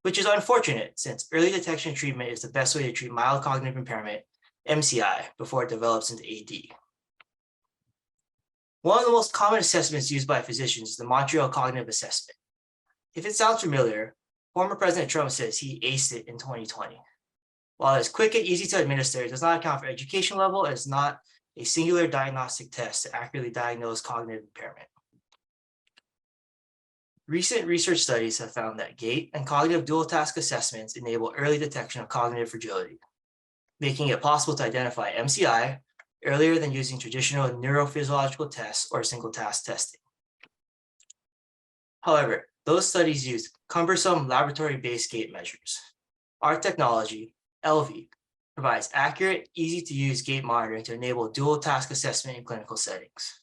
which is unfortunate since early detection treatment is the best way to treat mild cognitive impairment, MCI, before it develops into AD. One of the most common assessments used by physicians is the Montreal Cognitive Assessment. If it sounds familiar, former President Trump says he aced it in 2020. While it's quick and easy to administer, it does not account for education level and is not a singular diagnostic test to accurately diagnose cognitive impairment. Recent research studies have found that gait and cognitive dual task assessments enable early detection of cognitive fragility, making it possible to identify MCI earlier than using traditional neurophysiological tests or single task testing. However, those studies used cumbersome laboratory-based gait measures. Our technology, LV, provides accurate, easy-to-use gait monitoring to enable dual task assessment in clinical settings.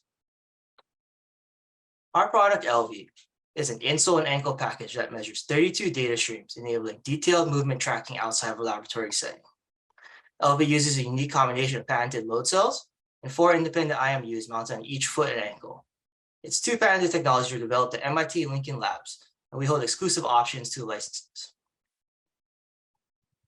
Our product, LV, is an insole and ankle package that measures 32 data streams, enabling detailed movement tracking outside of a laboratory setting. LV uses a unique combination of patented load cells and 4 independent IMUs mounted on each foot and ankle. Its 2 patented technologies were developed at MIT Lincoln Labs, and we hold exclusive options to licenses.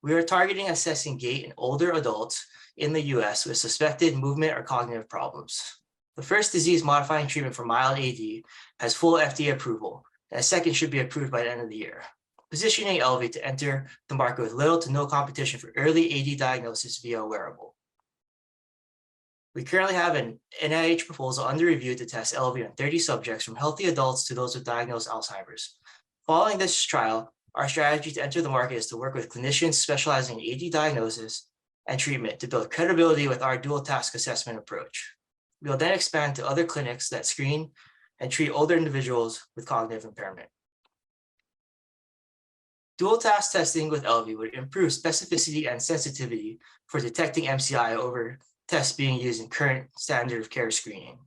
We are targeting assessing gait in older adults in the US with suspected movement or cognitive problems. The first disease-modifying treatment for mild AD has full FDA approval, and a second should be approved by the end of the year, positioning LV to enter the market with little to no competition for early AD diagnosis via a wearable. We currently have an NIH proposal under review to test LV on 30 subjects from healthy adults to those with diagnosed Alzheimer's. Following this trial, our strategy to enter the market is to work with clinicians specializing in AD diagnosis and treatment to build credibility with our dual task assessment approach. We will then expand to other clinics that screen and treat older individuals with cognitive impairment. Dual task testing with LV would improve specificity and sensitivity for detecting MCI over tests being used in current standard of care screening.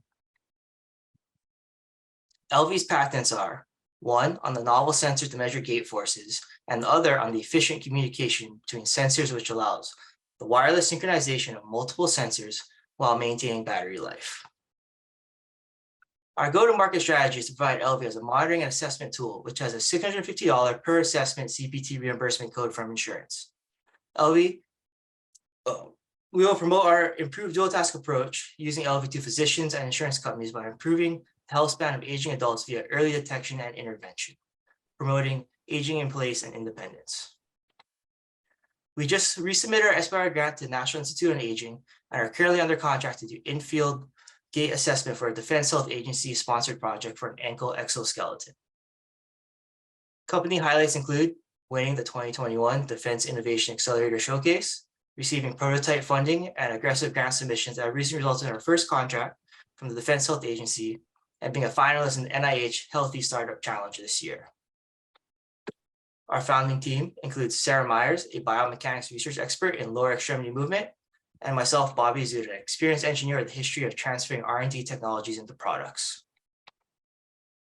LV's patents are: 1 on the novel sensor to measure gait forces, and the other on the efficient communication between sensors, which allows the wireless synchronization of multiple sensors while maintaining battery life. Our go-to-market strategy is to provide LV as a monitoring and assessment tool, which has a $650 per assessment CPT reimbursement code from insurance. LV, we will promote our improved dual task approach using LV to physicians and insurance companies by improving the health span of aging adults via early detection and intervention, promoting aging in place and independence. We just resubmitted our Aspire grant to the National Institute on Aging and are currently under contract to do in-field gait assessment for a Defense Health Agency sponsored project for an ankle exoskeleton. Company highlights include winning the 2021 Defense Innovation Accelerator Showcase, receiving prototype funding and aggressive grant submissions that recently resulted in our first contract from the Defense Health Agency, and being a finalist in the NIH Healthy Startup Challenge this year. Our founding team includes Sarah Myers, a biomechanics research expert in lower extremity movement, and myself, Bobby Zuda, an experienced engineer with a history of transferring R&D technologies into products.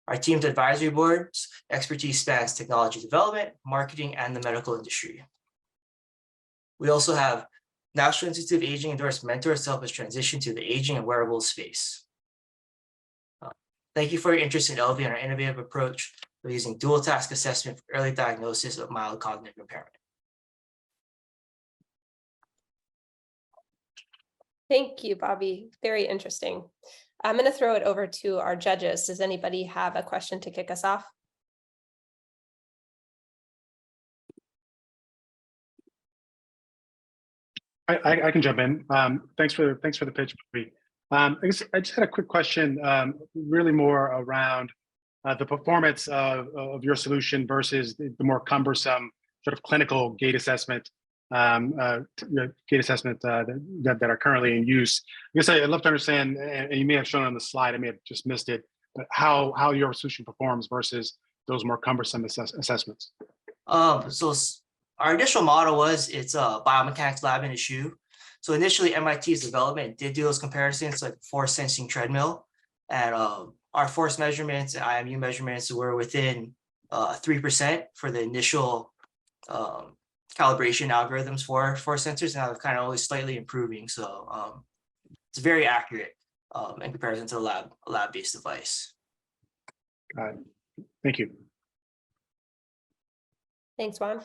Our team's advisory board's expertise spans technology development, marketing, and the medical industry. We also have National Institute of Aging endorsed mentors to help us transition to the aging and wearables space. Thank you for your interest in LV and our innovative approach of using dual task assessment for early diagnosis of mild cognitive impairment. Thank you, Bobby. Very interesting. I'm going to throw it over to our judges. Does anybody have a question to kick us off? I can jump in. Thanks for the pitch, Bobby. I guess I just had a quick question, really more around the performance of your solution versus the more cumbersome sort of clinical gait assessment that are currently in use. I guess I'd love to understand, and you may have shown on the slide, I may have just missed it, but how your solution performs versus those more cumbersome assessments? Our initial model was it's a biomechanics lab in a shoe. So initially MIT's development did do those comparisons like force sensing treadmill, and our force measurements and IMU measurements were within 3% for the initial calibration algorithms for force sensors, and now they're kind of always slightly improving. So it's very accurate in comparison to a lab-based device. Thank you. Thanks, Juan.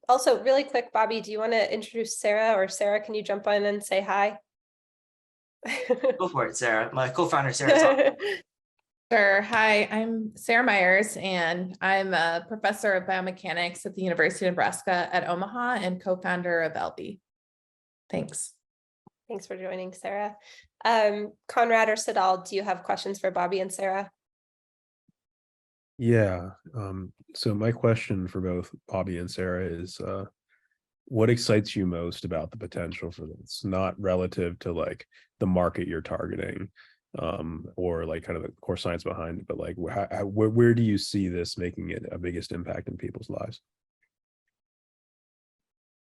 Also, really quick, Bobby, do you want to introduce Sarah, or Sarah, can you jump in and say hi? Go for it, Sarah. My co-founder, Sarah. Sure. Hi, I'm Sarah Myers, and I'm a professor of biomechanics at the University of Nebraska at Omaha and co-founder of LB. Thanks. Thanks for joining, Sarah. Conrad or Sadal, do you have questions for Bobby and Sarah? Yeah. So my question for both Bobby and Sarah is, what excites you most about the potential for this? Not relative to like the market you're targeting, or like kind of the core science behind it, but like where do you see this making it a biggest impact in people's lives?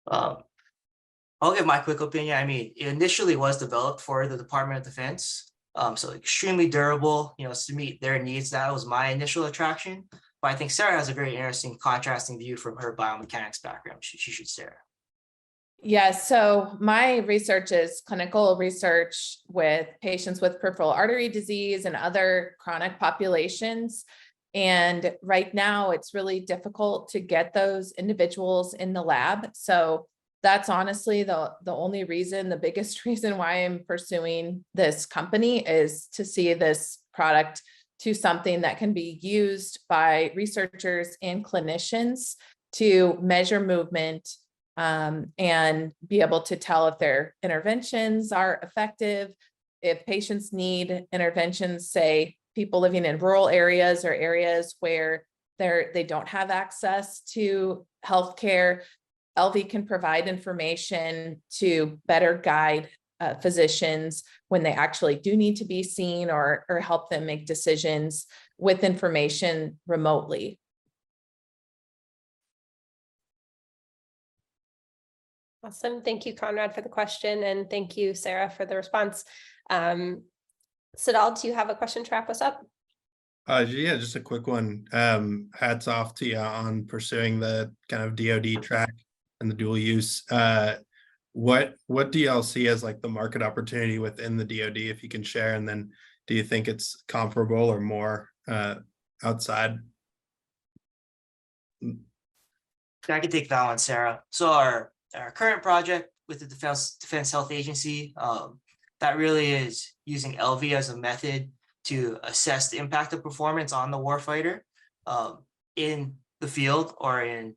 I'll give my quick opinion. I mean, it initially was developed for the Department of Defense. So extremely durable, to meet their needs. That was my initial attraction. But I think Sarah has a very interesting contrasting view from her biomechanics background. She should share. Yeah, so my research is clinical research with patients with peripheral artery disease and other chronic populations. And right now it's really difficult to get those individuals in the lab. So that's honestly the only reason, the biggest reason why I'm pursuing this company is to see this product to something that can be used by researchers and clinicians to measure movement, and be able to tell if their interventions are effective. If patients need interventions, say people living in rural areas or areas where they don't have access to healthcare, LV can provide information to better guide physicians when they actually do need to be seen, or help them make decisions with information remotely. Awesome. Thank you, Conrad, for the question. And thank you, Sarah, for the response. Sadal, do you have a question to wrap us up? Yeah, just a quick one. Hats off to you on pursuing the kind of DoD track and the dual use. What do y'all see as like the market opportunity within the DoD, if you can share? And then do you think it's comparable or more outside? I can take that one, Sarah. So our current project with the Defense Health Agency, that really is using LV as a method to assess the impact of performance on the warfighter in the field, or in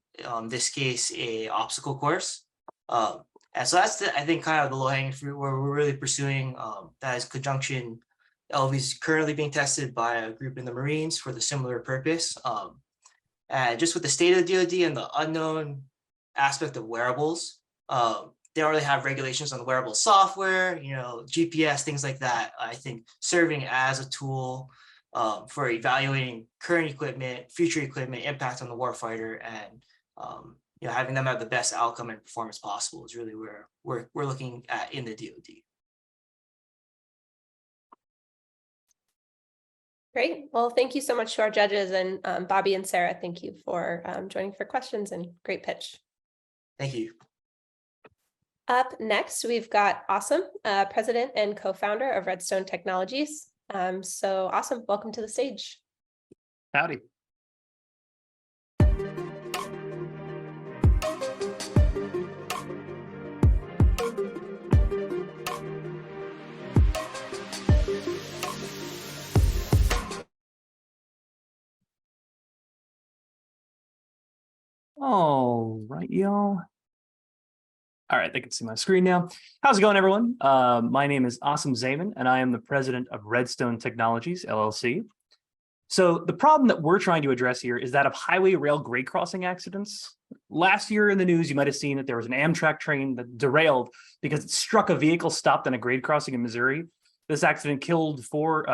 this case, a obstacle course. And so that's I think kind of the low-hanging fruit where we're really pursuing that is conjunction. LV is currently being tested by a group in the Marines for the similar purpose. And just with the state of the DoD and the unknown aspect of wearables, they don't really have regulations on the wearable software, GPS, things like that. I think serving as a tool for evaluating current equipment, future equipment, impact on the warfighter, and having them have the best outcome and performance possible is really where we're looking at in the DoD. Great. Well, thank you so much to our judges, and Bobby and Sarah, thank you for joining for questions, and great pitch. Thank you. Up next, we've got Awesome, president and co-founder of Redstone Technologies. So Awesome, welcome to the stage. Howdy. All right, y'all. All right, they can see my screen now. How's it going, everyone? My name is Awesome Zaman, and I am the president of Redstone Technologies, LLC. So the problem that we're trying to address here is that of highway rail grade crossing accidents. Last year in the news, you might have seen that there was an Amtrak train that derailed because it struck a vehicle stopped on a grade crossing in Missouri. This accident killed four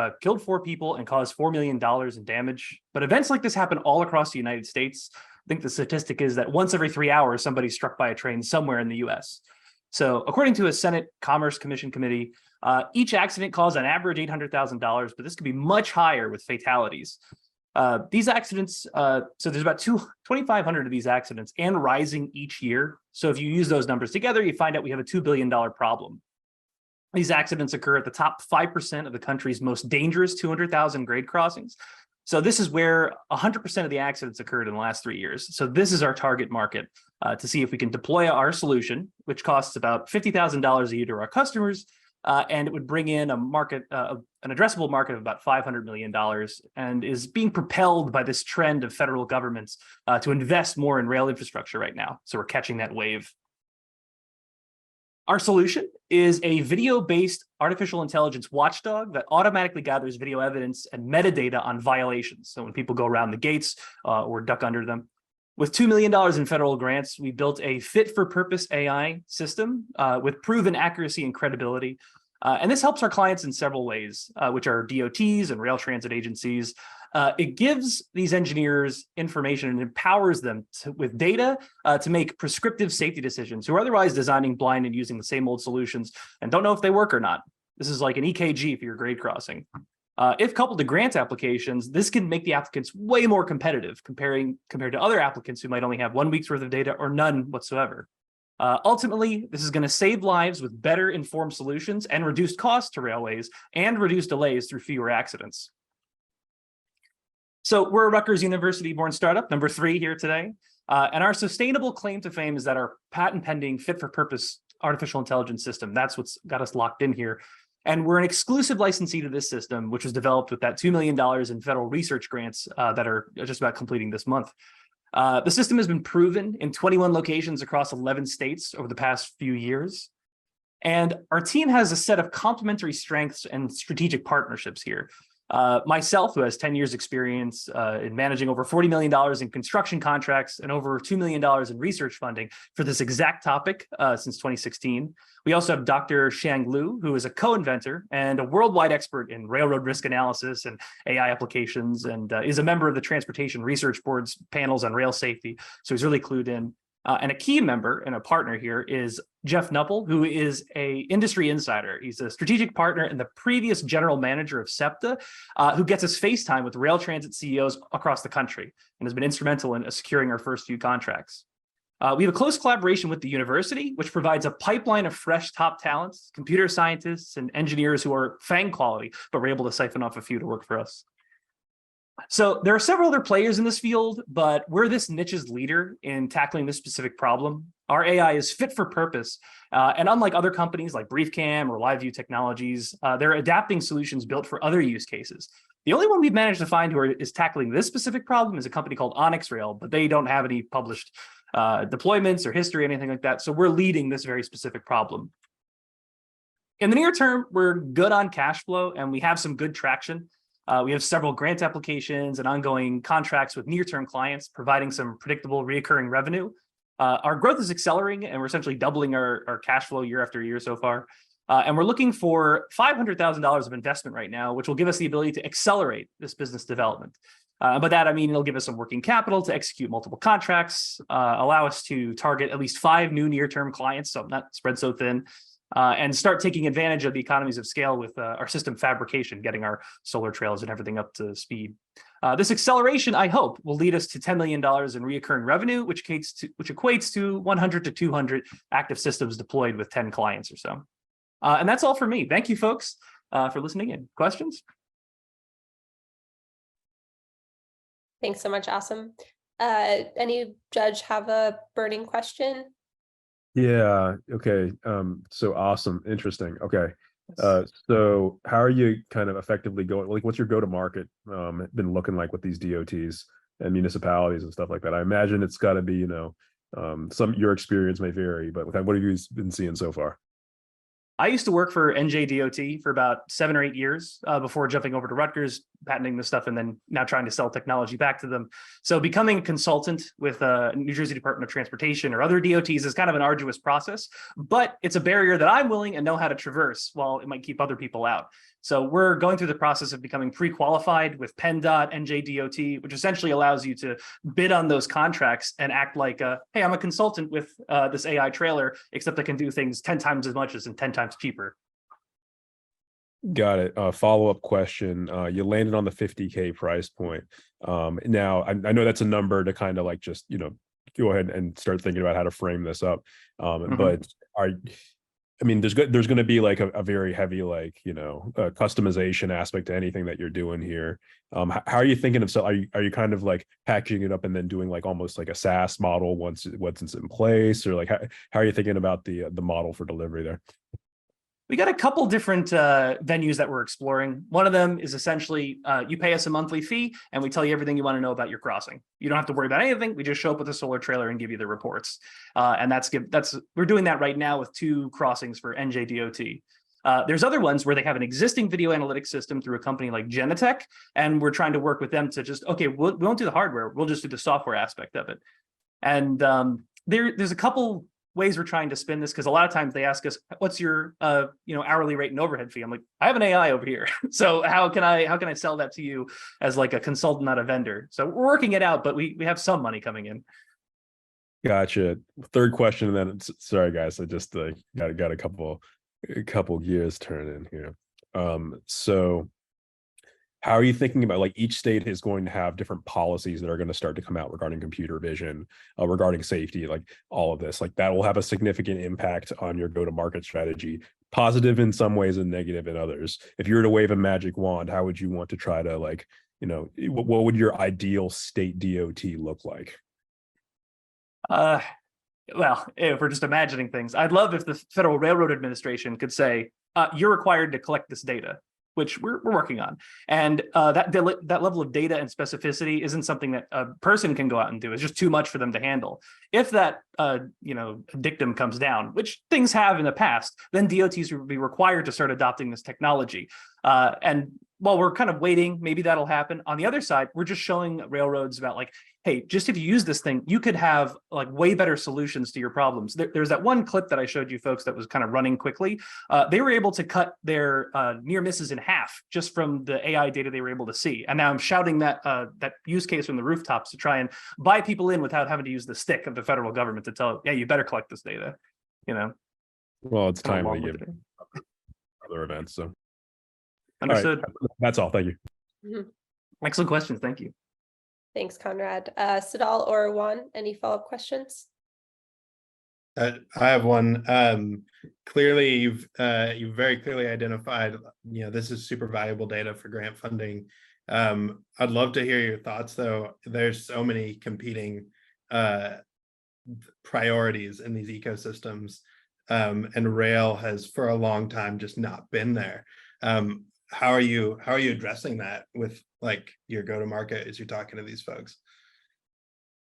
people and caused $4 million in damage. But events like this happen all across the United States. I think the statistic is that once every 3 hours, somebody's struck by a train somewhere in the US. So according to a Senate Commerce Commission committee, each accident caused on average $800,000, but this could be much higher with fatalities. These accidents, so there's about 2,500 of these accidents and rising each year. So if you use those numbers together, you find out we have a $2 billion problem. These accidents occur at the top 5% of the country's most dangerous 200,000 grade crossings. So this is where 100% of the accidents occurred in the last 3 years. So this is our target market to see if we can deploy our solution, which costs about $50,000 a year to our customers, and it would bring in a market, an addressable market of about $500 million, and is being propelled by this trend of federal governments to invest more in rail infrastructure right now. So we're catching that wave. Our solution is a video-based artificial intelligence watchdog that automatically gathers video evidence and metadata on violations. So when people go around the gates or duck under them. With $2 million in federal grants, we built a fit-for-purpose AI system with proven accuracy and credibility. And this helps our clients in several ways, which are DOTs and rail transit agencies. It gives these engineers information and empowers them with data to make prescriptive safety decisions, who are otherwise designing blind and using the same old solutions and don't know if they work or not. This is like an EKG for your grade crossing. If coupled to grant applications, this can make the applicants way more competitive compared to other applicants who might only have 1 week's worth of data or none whatsoever. Ultimately, this is going to save lives with better informed solutions and reduced costs to railways and reduce delays through fewer accidents. So we're a Rutgers University-born startup, number 3 here today. And our sustainable claim to fame is that our patent-pending fit-for-purpose artificial intelligence system, that's what's got us locked in here. And we're an exclusive licensee to this system, which was developed with that $2 million in federal research grants that are just about completing this month. The system has been proven in 21 locations across 11 states over the past few years. And our team has a set of complementary strengths and strategic partnerships here. Myself, who has 10 years experience in managing over $40 million in construction contracts and over $2 million in research funding for this exact topic since 2016. We also have Dr. Xiang Liu, who is a co-inventor and a worldwide expert in railroad risk analysis and AI applications, and is a member of the Transportation Research Board's panels on rail safety. So he's really clued in. And a key member and a partner here is Jeff Nuppel, who is an industry insider. He's a strategic partner and the previous general manager of SEPTA, who gets us FaceTime with rail transit CEOs across the country and has been instrumental in securing our first few contracts. We have a close collaboration with the university, which provides a pipeline of fresh top talents, computer scientists and engineers who are FANG quality, but we're able to siphon off a few to work for us. So there are several other players in this field, but we're this niche's leader in tackling this specific problem. Our AI is fit for purpose. And unlike other companies like BriefCam or LiveView Technologies, they're adapting solutions built for other use cases. The only one we've managed to find who is tackling this specific problem is a company called Onyx Rail, but they don't have any published deployments or history, anything like that. So we're leading this very specific problem. In the near term, we're good on cash flow and we have some good traction. We have several grant applications and ongoing contracts with near-term clients, providing some predictable recurring revenue. Our growth is accelerating and we're essentially doubling our cash flow year after year so far. And we're looking for $500,000 of investment right now, which will give us the ability to accelerate this business development. By that, I mean, it'll give us some working capital to execute multiple contracts, allow us to target at least 5 new near-term clients, so not spread so thin, and start taking advantage of the economies of scale with our system fabrication, getting our solar trails and everything up to speed. This acceleration, I hope, will lead us to $10 million in recurring revenue, which equates to 100 to 200 active systems deployed with 10 clients or so. And that's all for me. Thank you, folks, for listening in. Questions? Thanks so much, Awesome. Any judge have a burning question? Yeah. Okay. So awesome. Interesting. Okay. So how are you kind of effectively going? Like, what's your go-to-market been looking like with these DOTs and municipalities and stuff like that? I imagine it's got to be, your experience may vary, but what have you been seeing so far? I used to work for NJDOT for about 7 or 8 years before jumping over to Rutgers, patenting this stuff, and then now trying to sell technology back to them. So becoming a consultant with New Jersey Department of Transportation or other DOTs is kind of an arduous process, but it's a barrier that I'm willing and know how to traverse while it might keep other people out. So we're going through the process of becoming pre-qualified with PennDOT, NJDOT, which essentially allows you to bid on those contracts and act like, hey, I'm a consultant with this AI trailer, except I can do things 10 times as much as and 10 times cheaper. Got it. Follow-up question. You landed on the 50K price point. Now, I know that's a number to kind of like just, go ahead and start thinking about how to frame this up. But I mean, there's going to be like a very heavy, like, customization aspect to anything that you're doing here. How are you thinking of, so are you kind of like packaging it up and then doing like almost like a SaaS model once it's in place, or like how are you thinking about the model for delivery there? We got a couple different venues that we're exploring. One of them is essentially you pay us a monthly fee and we tell you everything you want to know about your crossing. You don't have to worry about anything. We just show up with a solar trailer and give you the reports. And we're doing that right now with 2 crossings for NJDOT. There's other ones where they have an existing video analytics system through a company like Genetech, and we're trying to work with them to just, okay, we won't do the hardware. We'll just do the software aspect of it. And there's a couple ways we're trying to spin this, because a lot of times they ask us, what's your hourly rate and overhead fee? I'm like, I have an AI over here. So how can I sell that to you as like a consultant, not a vendor? So we're working it out, but we have some money coming in. Gotcha. Third question, and then sorry guys, I just got a couple gears turning here. So how are you thinking about, like, each state is going to have different policies that are going to start to come out regarding computer vision, regarding safety, like all of this, like that will have a significant impact on your go-to-market strategy, positive in some ways and negative in others. If you were to wave a magic wand, how would you want to try to, like, what would your ideal state DOT look like? Well, if we're just imagining things, I'd love if the Federal Railroad Administration could say, you're required to collect this data, which we're working on. And that level of data and specificity isn't something that a person can go out and do. It's just too much for them to handle. If that dictum comes down, which things have in the past, then DOTs would be required to start adopting this technology. And while we're kind of waiting, maybe that'll happen. On the other side, we're just showing railroads about, like, hey, just if you use this thing, you could have like way better solutions to your problems. There's that one clip that I showed you folks that was kind of running quickly. They were able to cut their near misses in half just from the AI data they were able to see. And now I'm shouting that use case from the rooftops to try and buy people in without having to use the stick of the federal government to tell, yeah, you better collect this data. Well, it's timely given other events. So understood. All right. That's all. Thank you. Excellent questions. Thank you. Thanks, Conrad. Sidal or Juan, any follow-up questions? I have one. Clearly, you've very clearly identified, this is super valuable data for grant funding. I'd love to hear your thoughts, though. There's so many competing priorities in these ecosystems, and rail has for a long time just not been there. How are you addressing that with, like, your go-to-market as you're talking to these folks?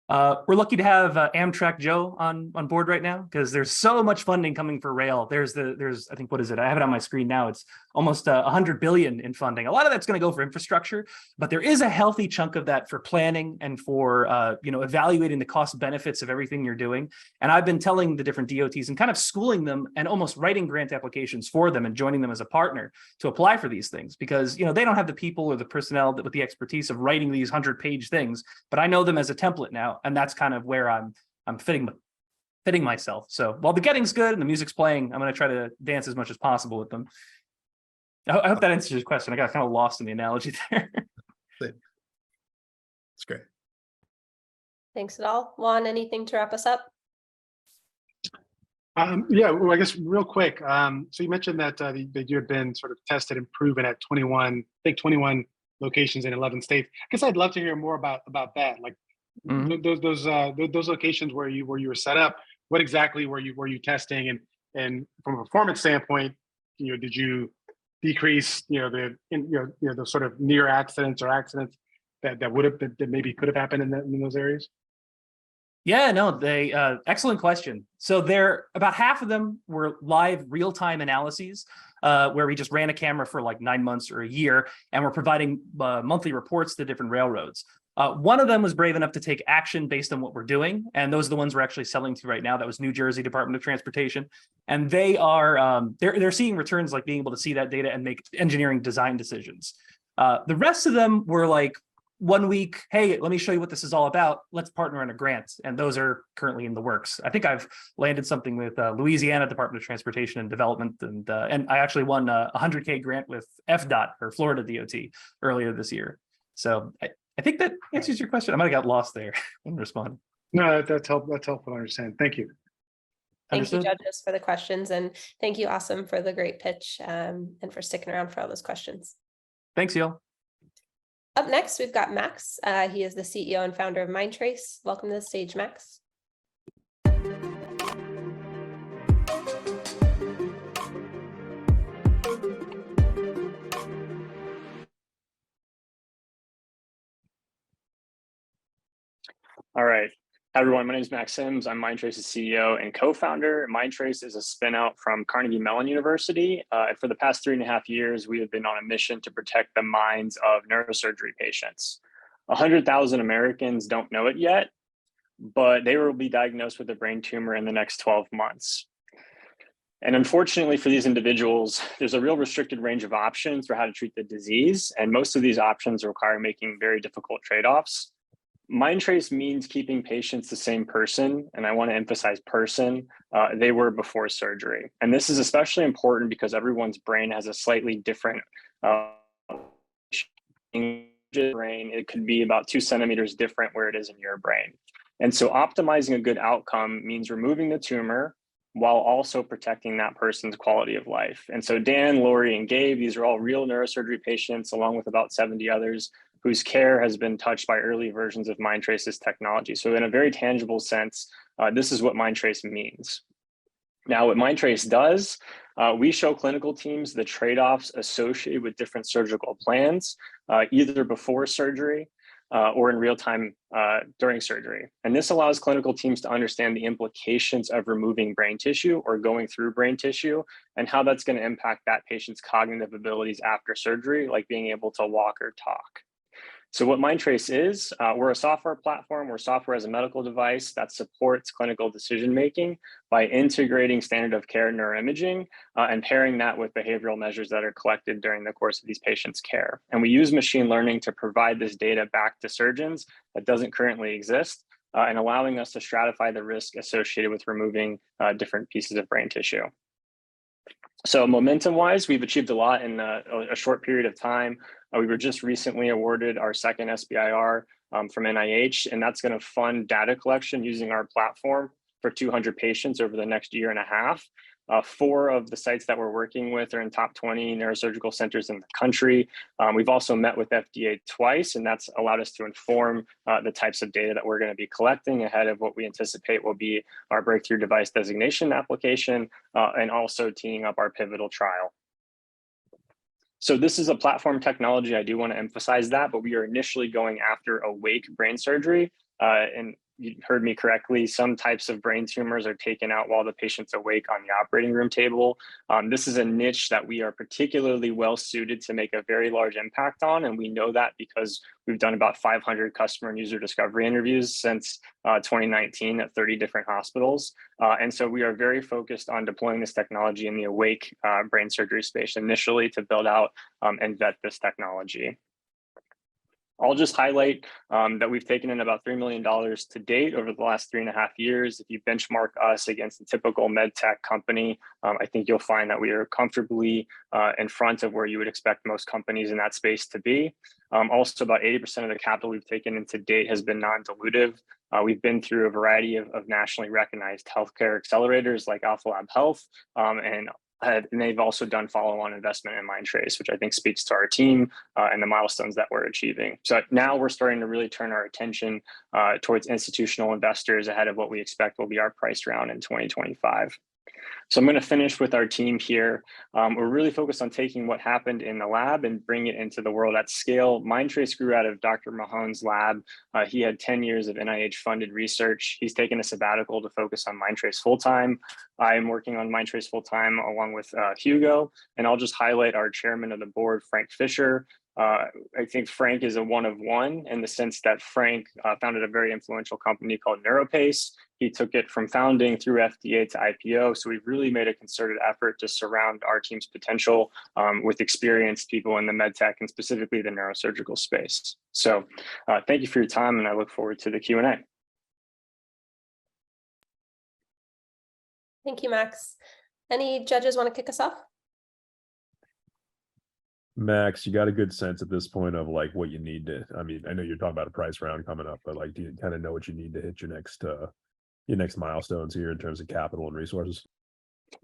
We're lucky to have Amtrak Joe on board right now, because there's so much funding coming for rail. There's I think, what is it? I have it on my screen now. It's almost 100 billion in funding. A lot of that's going to go for infrastructure, but there is a healthy chunk of that for planning and for evaluating the cost benefits of everything you're doing. And I've been telling the different DOTs and kind of schooling them and almost writing grant applications for them and joining them as a partner to apply for these things, because they don't have the people or the personnel with the expertise of writing these 100-page things, but I know them as a template now. And that's kind of where I'm fitting myself. So while the getting's good and the music's playing, I'm going to try to dance as much as possible with them. I hope that answers your question. I got kind of lost in the analogy there. It's great. Thanks at all. Juan, anything to wrap us up? Yeah, well, I guess real quick. So you mentioned that that you had been sort of tested and proven at 21 locations in 11 states. I guess I'd love to hear more about that. Like, those locations where you were set up, what exactly were you testing, and from a performance standpoint, did you decrease the sort of near accidents or accidents that maybe could have happened in those areas? Yeah, no, they excellent question. So there, about half of them were live real-time analyses, where we just ran a camera for like 9 months or a year, and we're providing monthly reports to different railroads. One of them was brave enough to take action based on what we're doing, and those are the ones we're actually selling to right now. That was New Jersey Department of Transportation, and they are they're seeing returns, like being able to see that data and make engineering design decisions. The rest of them were like 1 week, hey, let me show you what this is all about. Let's partner on a grant. And those are currently in the works. I think I've landed something with Louisiana Department of Transportation and Development. And I actually won a 100K grant with FDOT, or Florida DOT, earlier this year. So I think that answers your question. I might have got lost there in responding. No, that's helpful. That's helpful to understand. Thank you. Thank you, Understood. judges, for the questions, and thank you, Awesome, for the great pitch, and for sticking around for all those questions. Thanks, y'all. Up next, we've got Max. He is the CEO and founder of Mindtrace. Welcome to the stage, Max. All right. Hi, everyone. My name is Max Sims. I'm Mindtrace's CEO and co-founder. Mindtrace is a spin-out from Carnegie Mellon University. For the past 3.5 years, we have been on a mission to protect the minds of neurosurgery patients. 100,000 Americans don't know it yet, but they will be diagnosed with a brain tumor in the next 12 months. And unfortunately for these individuals, there's a real restricted range of options for how to treat the disease. And most of these options require making very difficult trade-offs. Mindtrace means keeping patients the same person, and I want to emphasize person, they were before surgery. And this is especially important because everyone's brain has a slightly different brain. It could be about 2 centimeters different where it is in your brain. And so optimizing a good outcome means removing the tumor while also protecting that person's quality of life. And so Dan, Lori, and Gabe, these are all real neurosurgery patients, along with about 70 others whose care has been touched by early versions of Mindtrace's technology. So in a very tangible sense, this is what Mindtrace means. Now, what Mindtrace does, we show clinical teams the trade-offs associated with different surgical plans, either before surgery or in real time during surgery. And this allows clinical teams to understand the implications of removing brain tissue or going through brain tissue and how that's going to impact that patient's cognitive abilities after surgery, like being able to walk or talk. So what Mindtrace is, we're a software platform. We're software as a medical device that supports clinical decision-making by integrating standard of care neuroimaging and pairing that with behavioral measures that are collected during the course of these patients' care. And we use machine learning to provide this data back to surgeons that doesn't currently exist, and allowing us to stratify the risk associated with removing different pieces of brain tissue. So momentum-wise, we've achieved a lot in a short period of time. We were just recently awarded our second SBIR from NIH, and that's going to fund data collection using our platform for 200 patients over the next 1.5 years. 4 of the sites that we're working with are in top 20 neurosurgical centers in the country. We've also met with FDA twice, and that's allowed us to inform the types of data that we're going to be collecting ahead of what we anticipate will be our breakthrough device designation application, and also teeing up our pivotal trial. So this is a platform technology. I do want to emphasize that, but we are initially going after awake brain surgery. And you heard me correctly, some types of brain tumors are taken out while the patient's awake on the operating room table. This is a niche that we are particularly well suited to make a very large impact on. And we know that because we've done about 500 customer and user discovery interviews since 2019 at 30 different hospitals. And so we are very focused on deploying this technology in the awake brain surgery space initially to build out and vet this technology. I'll just highlight that we've taken in about $3 million to date over the last 3.5 years. If you benchmark us against a typical med tech company, I think you'll find that we are comfortably in front of where you would expect most companies in that space to be. Also, about 80% of the capital we've taken in to date has been non-dilutive. We've been through a variety of nationally recognized healthcare accelerators like Alpha Lab Health, and they've also done follow-on investment in Mindtrace, which I think speaks to our team and the milestones that we're achieving. So now we're starting to really turn our attention towards institutional investors ahead of what we expect will be our price round in 2025. So I'm going to finish with our team here. We're really focused on taking what happened in the lab and bring it into the world at scale. Mindtrace grew out of Dr. Mahone's lab. He had 10 years of NIH-funded research. He's taken a sabbatical to focus on Mindtrace full-time. I'm working on Mindtrace full-time along with Hugo, and I'll just highlight our chairman of the board, Frank Fisher. I think Frank is a one of one in the sense that Frank founded a very influential company called NeuroPace. He took it from founding through FDA to IPO. So we've really made a concerted effort to surround our team's potential with experienced people in the medtech and specifically the neurosurgical space. So thank you for your time, and I look forward to the Q&A. Thank you, Max. Any judges want to kick us off? Max, you got a good sense at this point of like what you need to, I mean, I know you're talking about a price round coming up, but like, do you kind of know what you need to hit your next milestones here in terms of capital and resources?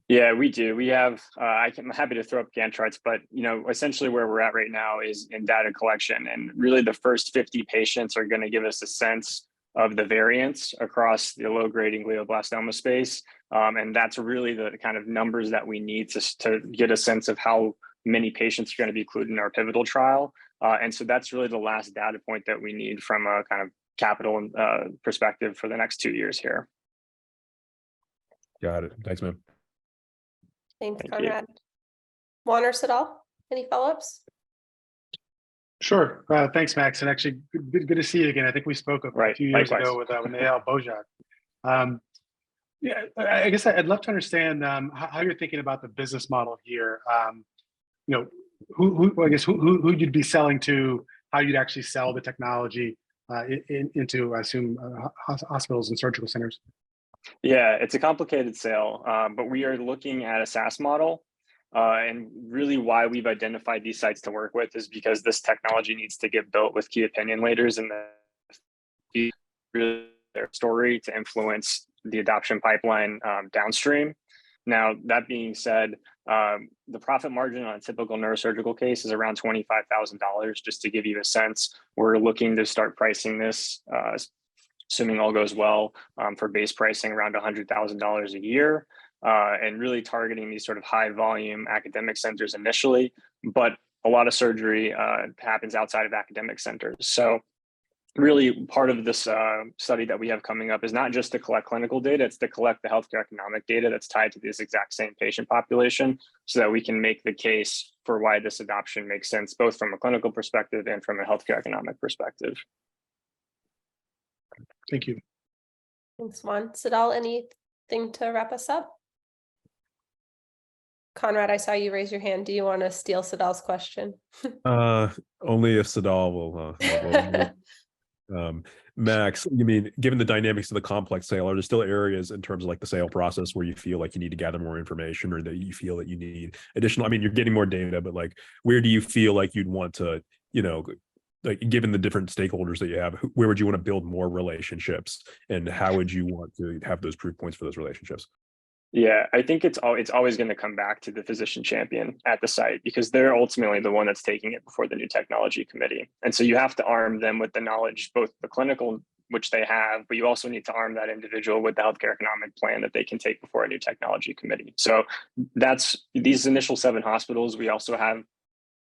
Yeah, we do. We have, I'm happy to throw up Gantt charts, but essentially where we're at right now is in data collection. And really the first 50 patients are going to give us a sense of the variance across the low-grading glioblastoma space. And that's really the kind of numbers that we need to get a sense of how many patients are going to be included in our pivotal trial. And so that's really the last data point that we need from a kind of capital perspective for the next 2 years here. Got it. Thanks, man. Thanks, Thank Conrad. Juan or Sadal, any follow-ups? Sure. Thanks, Max. And actually, good to see you again. I think we spoke a few years ago with Nehal Bojak. Yeah, I guess I'd love to understand how you're thinking about the business model here. Who you'd be selling to, how you'd actually sell the technology into, I assume, hospitals and surgical centers. Yeah, it's a complicated sale, but we are looking at a SaaS model. And really why we've identified these sites to work with is because this technology needs to get built with key opinion leaders and their story to influence the adoption pipeline downstream. Now, that being said, the profit margin on a typical neurosurgical case is around $25,000. Just to give you a sense, we're looking to start pricing this, assuming all goes well, for base pricing around $100,000 a year, and really targeting these sort of high volume academic centers initially. But a lot of surgery happens outside of academic centers. So really part of this study that we have coming up is not just to collect clinical data, it's to collect the healthcare economic data that's tied to this exact same patient population so that we can make the case for why this adoption makes sense, both from a clinical perspective and from a healthcare economic perspective. Thank you. Thanks, Juan. Sadal, anything to wrap us up? Conrad, I saw you raise your hand. Do you want to steal Sadal's question? Only if Sadal will. Max, you mean, given the dynamics of the complex sale, are there still areas in terms of like the sale process where you feel like you need to gather more information or that you feel that you need additional, I mean, you're getting more data, but like, where do you feel like you'd want to, like given the different stakeholders that you have, where would you want to build more relationships and how would you want to have those proof points for those relationships? Yeah, I think it's always going to come back to the physician champion at the site because they're ultimately the one that's taking it before the new technology committee. And so you have to arm them with the knowledge, both the clinical, which they have, but you also need to arm that individual with the healthcare economic plan that they can take before a new technology committee. So that's these initial 7 hospitals. We also have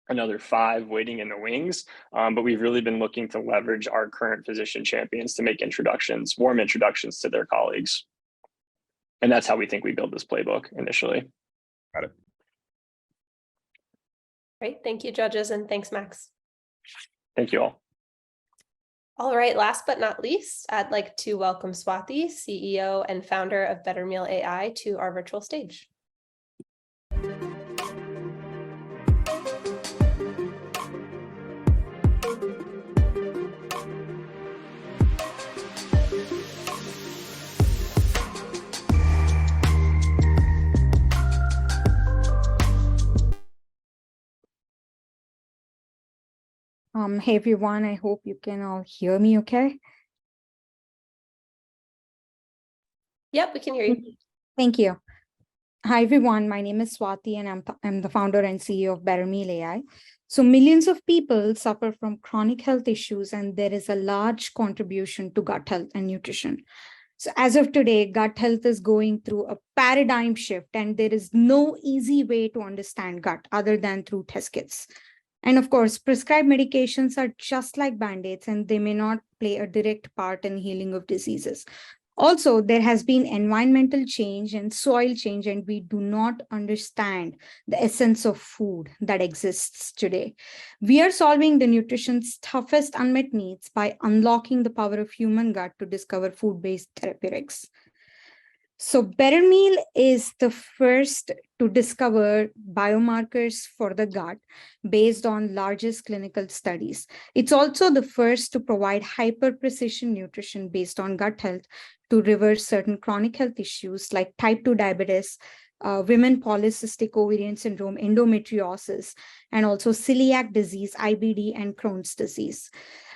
another 5 waiting in the wings, but we've really been looking to leverage our current physician champions to make warm introductions to their colleagues. And that's how we think we build this playbook initially. Got it. Great. Thank you, judges. And thanks, Max. Thank you all. All right. Last but not least, I'd like to welcome Swati, CEO and founder of Better Meal AI, to our virtual stage. Hey everyone, I hope you can all hear me okay. Yep, we can hear you. Thank you. Hi everyone, my name is Swati and I'm the founder and CEO of Better Meal AI. So millions of people suffer from chronic health issues and there is a large contribution to gut health and nutrition. So as of today, gut health is going through a paradigm shift, and there is no easy way to understand gut other than through test kits. And of course, prescribed medications are just like band-aids, and they may not play a direct part in healing of diseases. Also, there has been environmental change and soil change, and we do not understand the essence of food that exists today. We are solving the nutrition's toughest unmet needs by unlocking the power of human gut to discover food-based therapeutics. So Better Meal is the first to discover biomarkers for the gut based on largest clinical studies. It's also the first to provide hyper-precision nutrition based on gut health to reverse certain chronic health issues like type 2 diabetes, women polycystic ovarian syndrome, endometriosis, and also celiac disease, IBD, and Crohn's disease.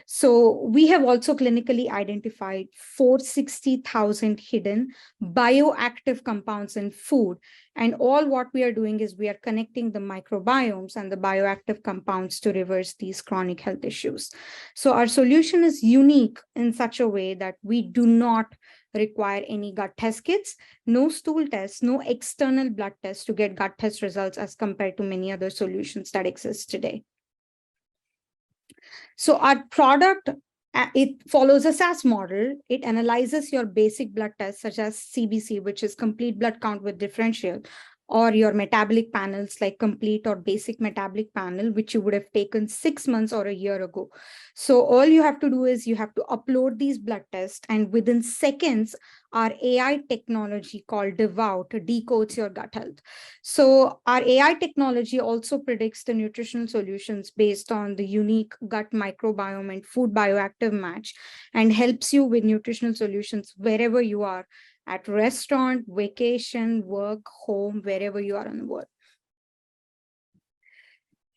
So we have also clinically identified 460,000 hidden bioactive compounds in food. And all what we are doing is we are connecting the microbiomes and the bioactive compounds to reverse these chronic health issues. So our solution is unique in such a way that we do not require any gut test kits, no stool tests, no external blood tests to get gut test results as compared to many other solutions that exist today. So our product, it follows a SAS model. It analyzes your basic blood tests such as CBC, which is complete blood count with differential, or your metabolic panels like complete or basic metabolic panel, which you would have taken 6 months or a year ago. So all you have to do is you have to upload these blood tests, and within seconds, our AI technology called Devout decodes your gut health. So our AI technology also predicts the nutritional solutions based on the unique gut microbiome and food bioactive match, and helps you with nutritional solutions wherever you are, at restaurant, vacation, work, home, wherever you are in the world.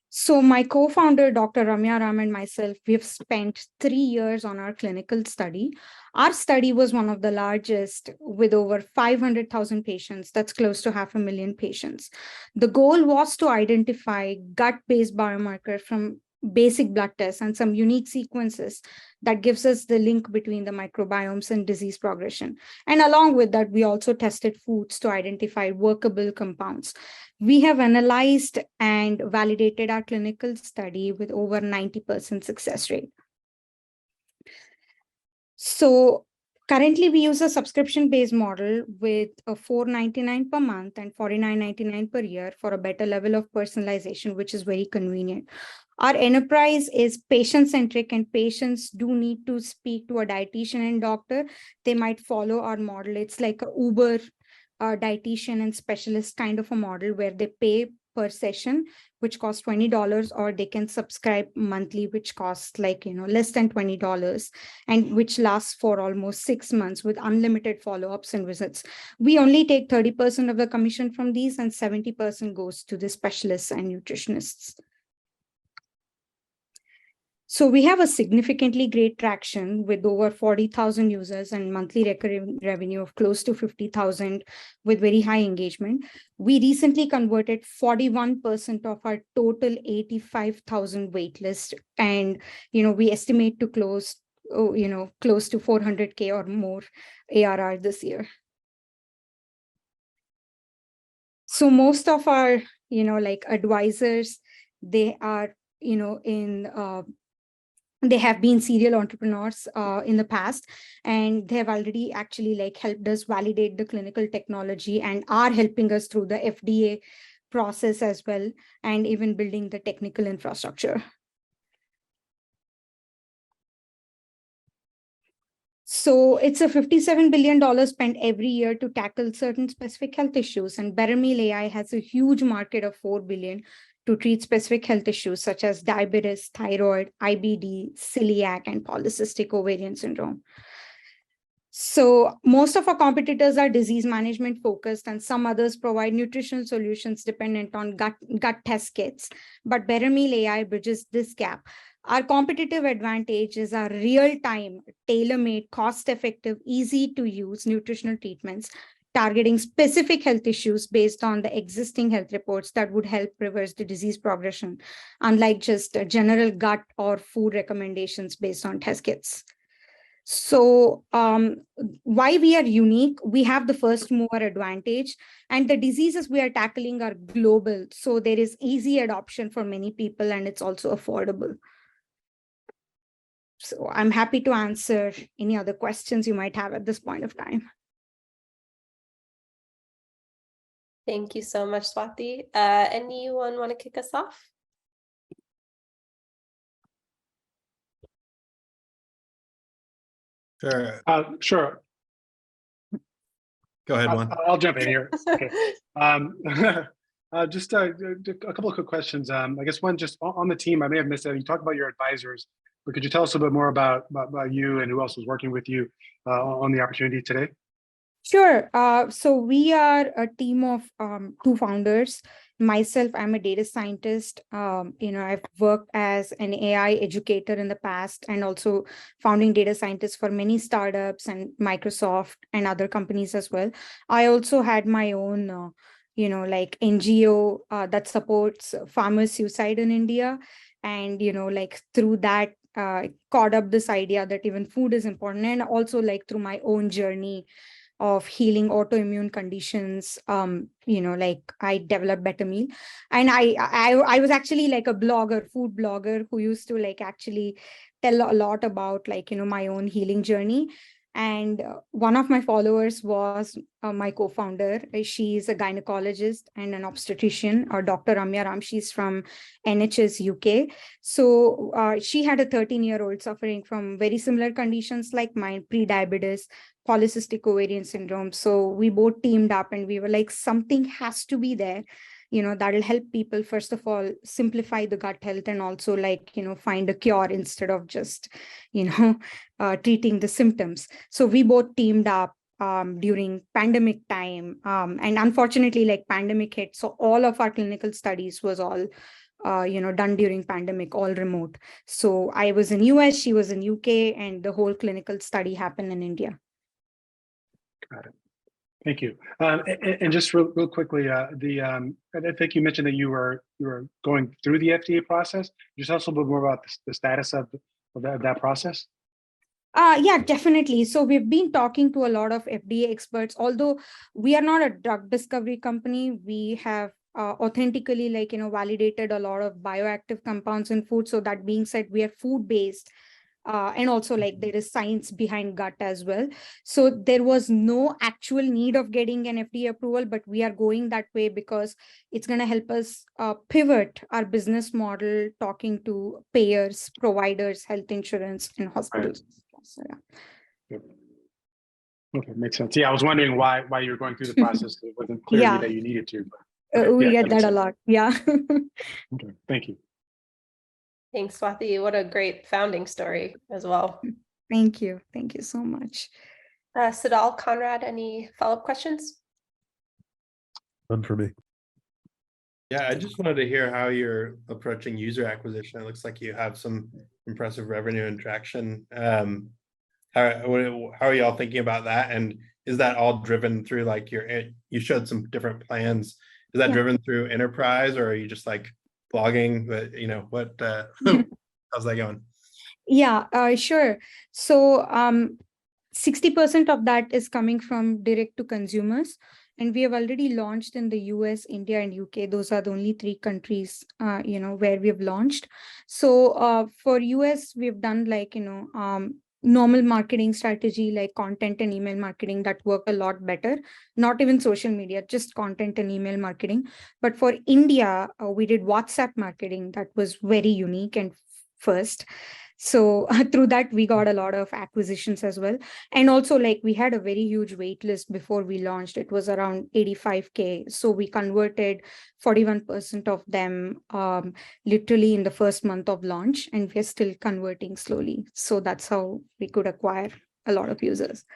So my co-founder, Dr. Ramya Ram, and myself, we have spent 3 years on our clinical study. Our study was one of the largest with over 500,000 patients. That's close to 500,000 patients. The goal was to identify gut-based biomarkers from basic blood tests and some unique sequences that gives us the link between the microbiomes and disease progression. And along with that, we also tested foods to identify workable compounds. We have analyzed and validated our clinical study with over 90% success rate. So currently, we use a subscription-based model with a $499 per month and $49.99 per year for a better level of personalization, which is very convenient. Our enterprise is patient-centric, and patients do need to speak to a dietitian and doctor. They might follow our model. It's like a Uber dietitian and specialist kind of a model where they pay per session, which costs $20, or they can subscribe monthly, which costs less than $20, and which lasts for almost 6 months with unlimited follow-ups and visits. We only take 30% of the commission from these, and 70% goes to the specialists and nutritionists. So we have a significantly great traction with over 40,000 users and monthly recurring revenue of close to 50,000 with very high engagement. We recently converted 41% of our total 85,000 waitlist, and we estimate to close to 400K or more ARR this year. So most of our advisors, they are they have been serial entrepreneurs in the past, and they have already actually helped us validate the clinical technology and are helping us through the FDA process as well, and even building the technical infrastructure. So it's a $57 billion spent every year to tackle certain specific health issues, and Better Meal AI has a huge market of $4 billion to treat specific health issues such as diabetes, thyroid, IBD, celiac, and polycystic ovarian syndrome. So most of our competitors are disease management focused, and some others provide nutritional solutions dependent on gut test kits. But Better Meal AI bridges this gap. Our competitive advantage is our real-time, tailor-made, cost-effective, easy-to-use nutritional treatments targeting specific health issues based on the existing health reports that would help reverse the disease progression, unlike just general gut or food recommendations based on test kits. So why we are unique, we have the first mover advantage, and the diseases we are tackling are global. So there is easy adoption for many people, and it's also affordable. So I'm happy to answer any other questions you might have at this point of time. Thank you so much, Swati. Anyone want to kick us off? Sure. Sure. Go ahead, Juan. I'll jump in here. Okay. Just a couple of quick questions. I guess one, just on the team, I may have missed that. You talked about your advisors, but could you tell us a bit more about you and who else was working with you on the opportunity today? Sure. So we are a team of 2 founders. Myself, I'm a data scientist. I've worked as an AI educator in the past, and also founding data scientist for many startups and Microsoft and other companies as well. I also had my own, like NGO that supports farmer suicide in India. And, through that, caught up this idea that even food is important. And also through my own journey of healing autoimmune conditions, I developed Better Meal. And I was actually a blogger, food blogger, who used to actually tell a lot about my own healing journey. And one of my followers was my co-founder. She's a gynecologist and an obstetrician, or Dr. Ramya Ram. She's from NHS UK. So she had a 13-year-old suffering from very similar conditions like mine, pre-diabetes, polycystic ovarian syndrome. So we both teamed up, and we were like, something has to be there, that'll help people, first of all, simplify the gut health, and also find a cure instead of just, treating the symptoms. So we both teamed up during pandemic time. And unfortunately, pandemic hit. So all of our clinical studies was all done during pandemic, all remote. So I was in US, she was in UK, and the whole clinical study happened in India. Got it. Thank you. And just real quickly, I think you mentioned that you were going through the FDA process. Just tell us a little bit more about the status of that process. Yeah, definitely. So we've been talking to a lot of FDA experts. Although we are not a drug discovery company, we have authentically validated a lot of bioactive compounds in food. So that being said, we are food based. And also there is science behind gut as well. So there was no actual need of getting an FDA approval, but we are going that way because it's going to help us pivot our business model, talking to payers, providers, health insurance, and hospitals. Right. So, yeah. Okay, makes sense. Yeah, I was wondering why you were going through the process. It wasn't clear to me that you needed to. But, okay, we get that a lot. Yeah. Okay, thank you. Thanks, Swati. What a great founding story as well. Thank you. Thank you so much. Sadal, Conrad, any follow-up questions? None for me. Yeah, I just wanted to hear how you're approaching user acquisition. It looks like you have some impressive revenue and traction. How are y'all thinking about that? And is that all driven through you showed some different plans. Is that driven through enterprise, or are you just blogging? But what how's that going? Yeah, sure. So 60% of that is coming from direct to consumers. And we have already launched in the US, India, and UK. Those are the only 3 countries, where we have launched. So for US, we've done normal marketing strategy, like content and email marketing, that work a lot better. Not even social media, just content and email marketing. But for India, we did WhatsApp marketing. That was very unique and first. So through that, we got a lot of acquisitions as well. And also we had a very huge wait list before we launched. It was around 85K. So we converted 41% of them literally in the first month of launch, and we're still converting slowly. So that's how we could acquire a lot of users.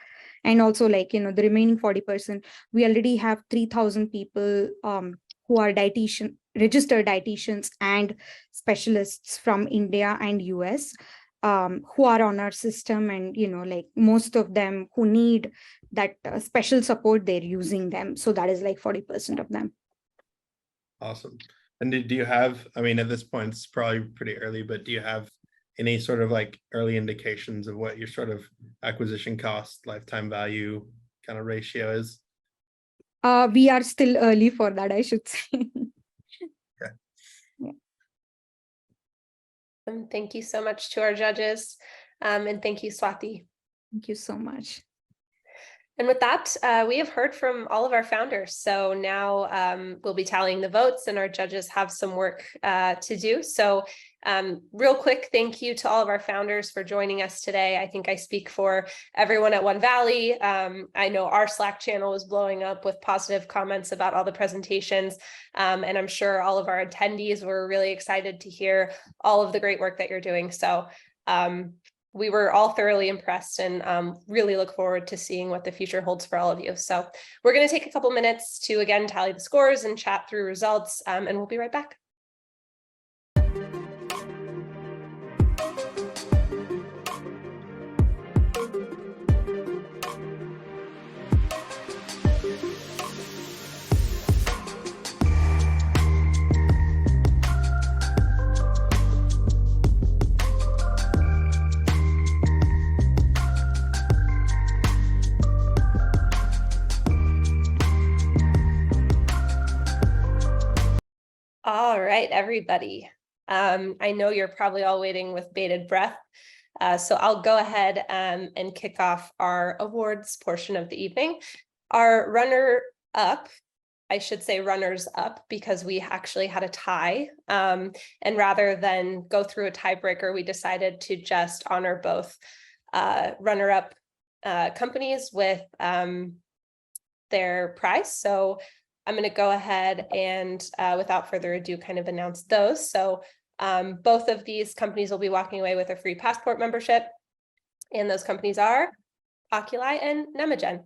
And also the remaining 40%, we already have 3,000 people who are registered dietitians and specialists from India and US who are on our system. And, most of them who need that special support, they're using them. So that is 40% of them. Awesome. And do you have, at this point, it's probably pretty early, but do you have any sort of like early indications of what your sort of acquisition cost, lifetime value kind of ratio is? We are still early for that, I should say. Okay. Yeah. And thank you so much to our judges. And thank you, Swati. Thank you so much. And with that, we have heard from all of our founders. So now we'll be tallying the votes and our judges have some work to do. So real quick, thank you to all of our founders for joining us today. I think I speak for everyone at OneValley. I know our Slack channel was blowing up with positive comments about all the presentations. And I'm sure all of our attendees were really excited to hear all of the great work that you're doing. So we were all thoroughly impressed and really look forward to seeing what the future holds for all of you. So we're going to take a couple minutes to again tally the scores and chat through results, and we'll be right back. All right, everybody. I know you're probably all waiting with bated breath. So I'll go ahead and kick off our awards portion of the evening. Our runner-up, I should say runners-up, because we actually had a tie. And rather than go through a tiebreaker, we decided to just honor both runner-up companies with their prize. So I'm going to go ahead and without further ado, kind of announce those. So both of these companies will be walking away with a free passport membership. And those companies are Oculi and Nemogen.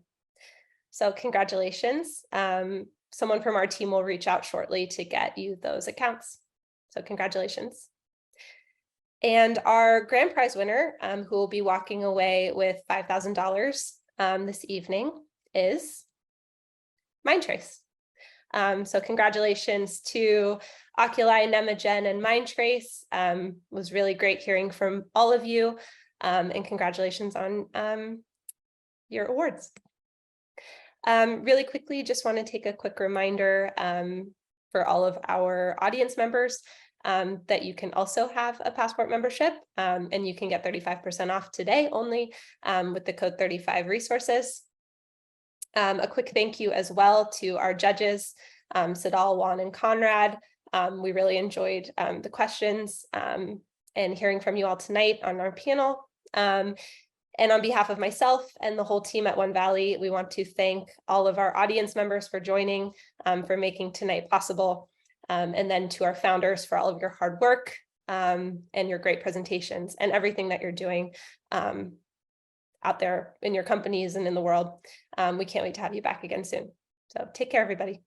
So congratulations. Someone from our team will reach out shortly to get you those accounts. So congratulations. And our grand prize winner, who will be walking away with $5,000 this evening, is Mindtrace. So congratulations to Oculi, Nemogen, and Mindtrace. It was really great hearing from all of you, and congratulations on your awards. Really quickly, just want to take a quick reminder for all of our audience members that you can also have a passport membership, and you can get 35% off today only with the code 35 resources. A quick thank you as well to our judges, Sadal, Juan, and Conrad. We really enjoyed the questions and hearing from you all tonight on our panel. And on behalf of myself and the whole team at OneValley, we want to thank all of our audience members for joining, for making tonight possible, and then to our founders for all of your hard work and your great presentations and everything that you're doing out there in your companies and in the world. We can't wait to have you back again soon. So take care, everybody.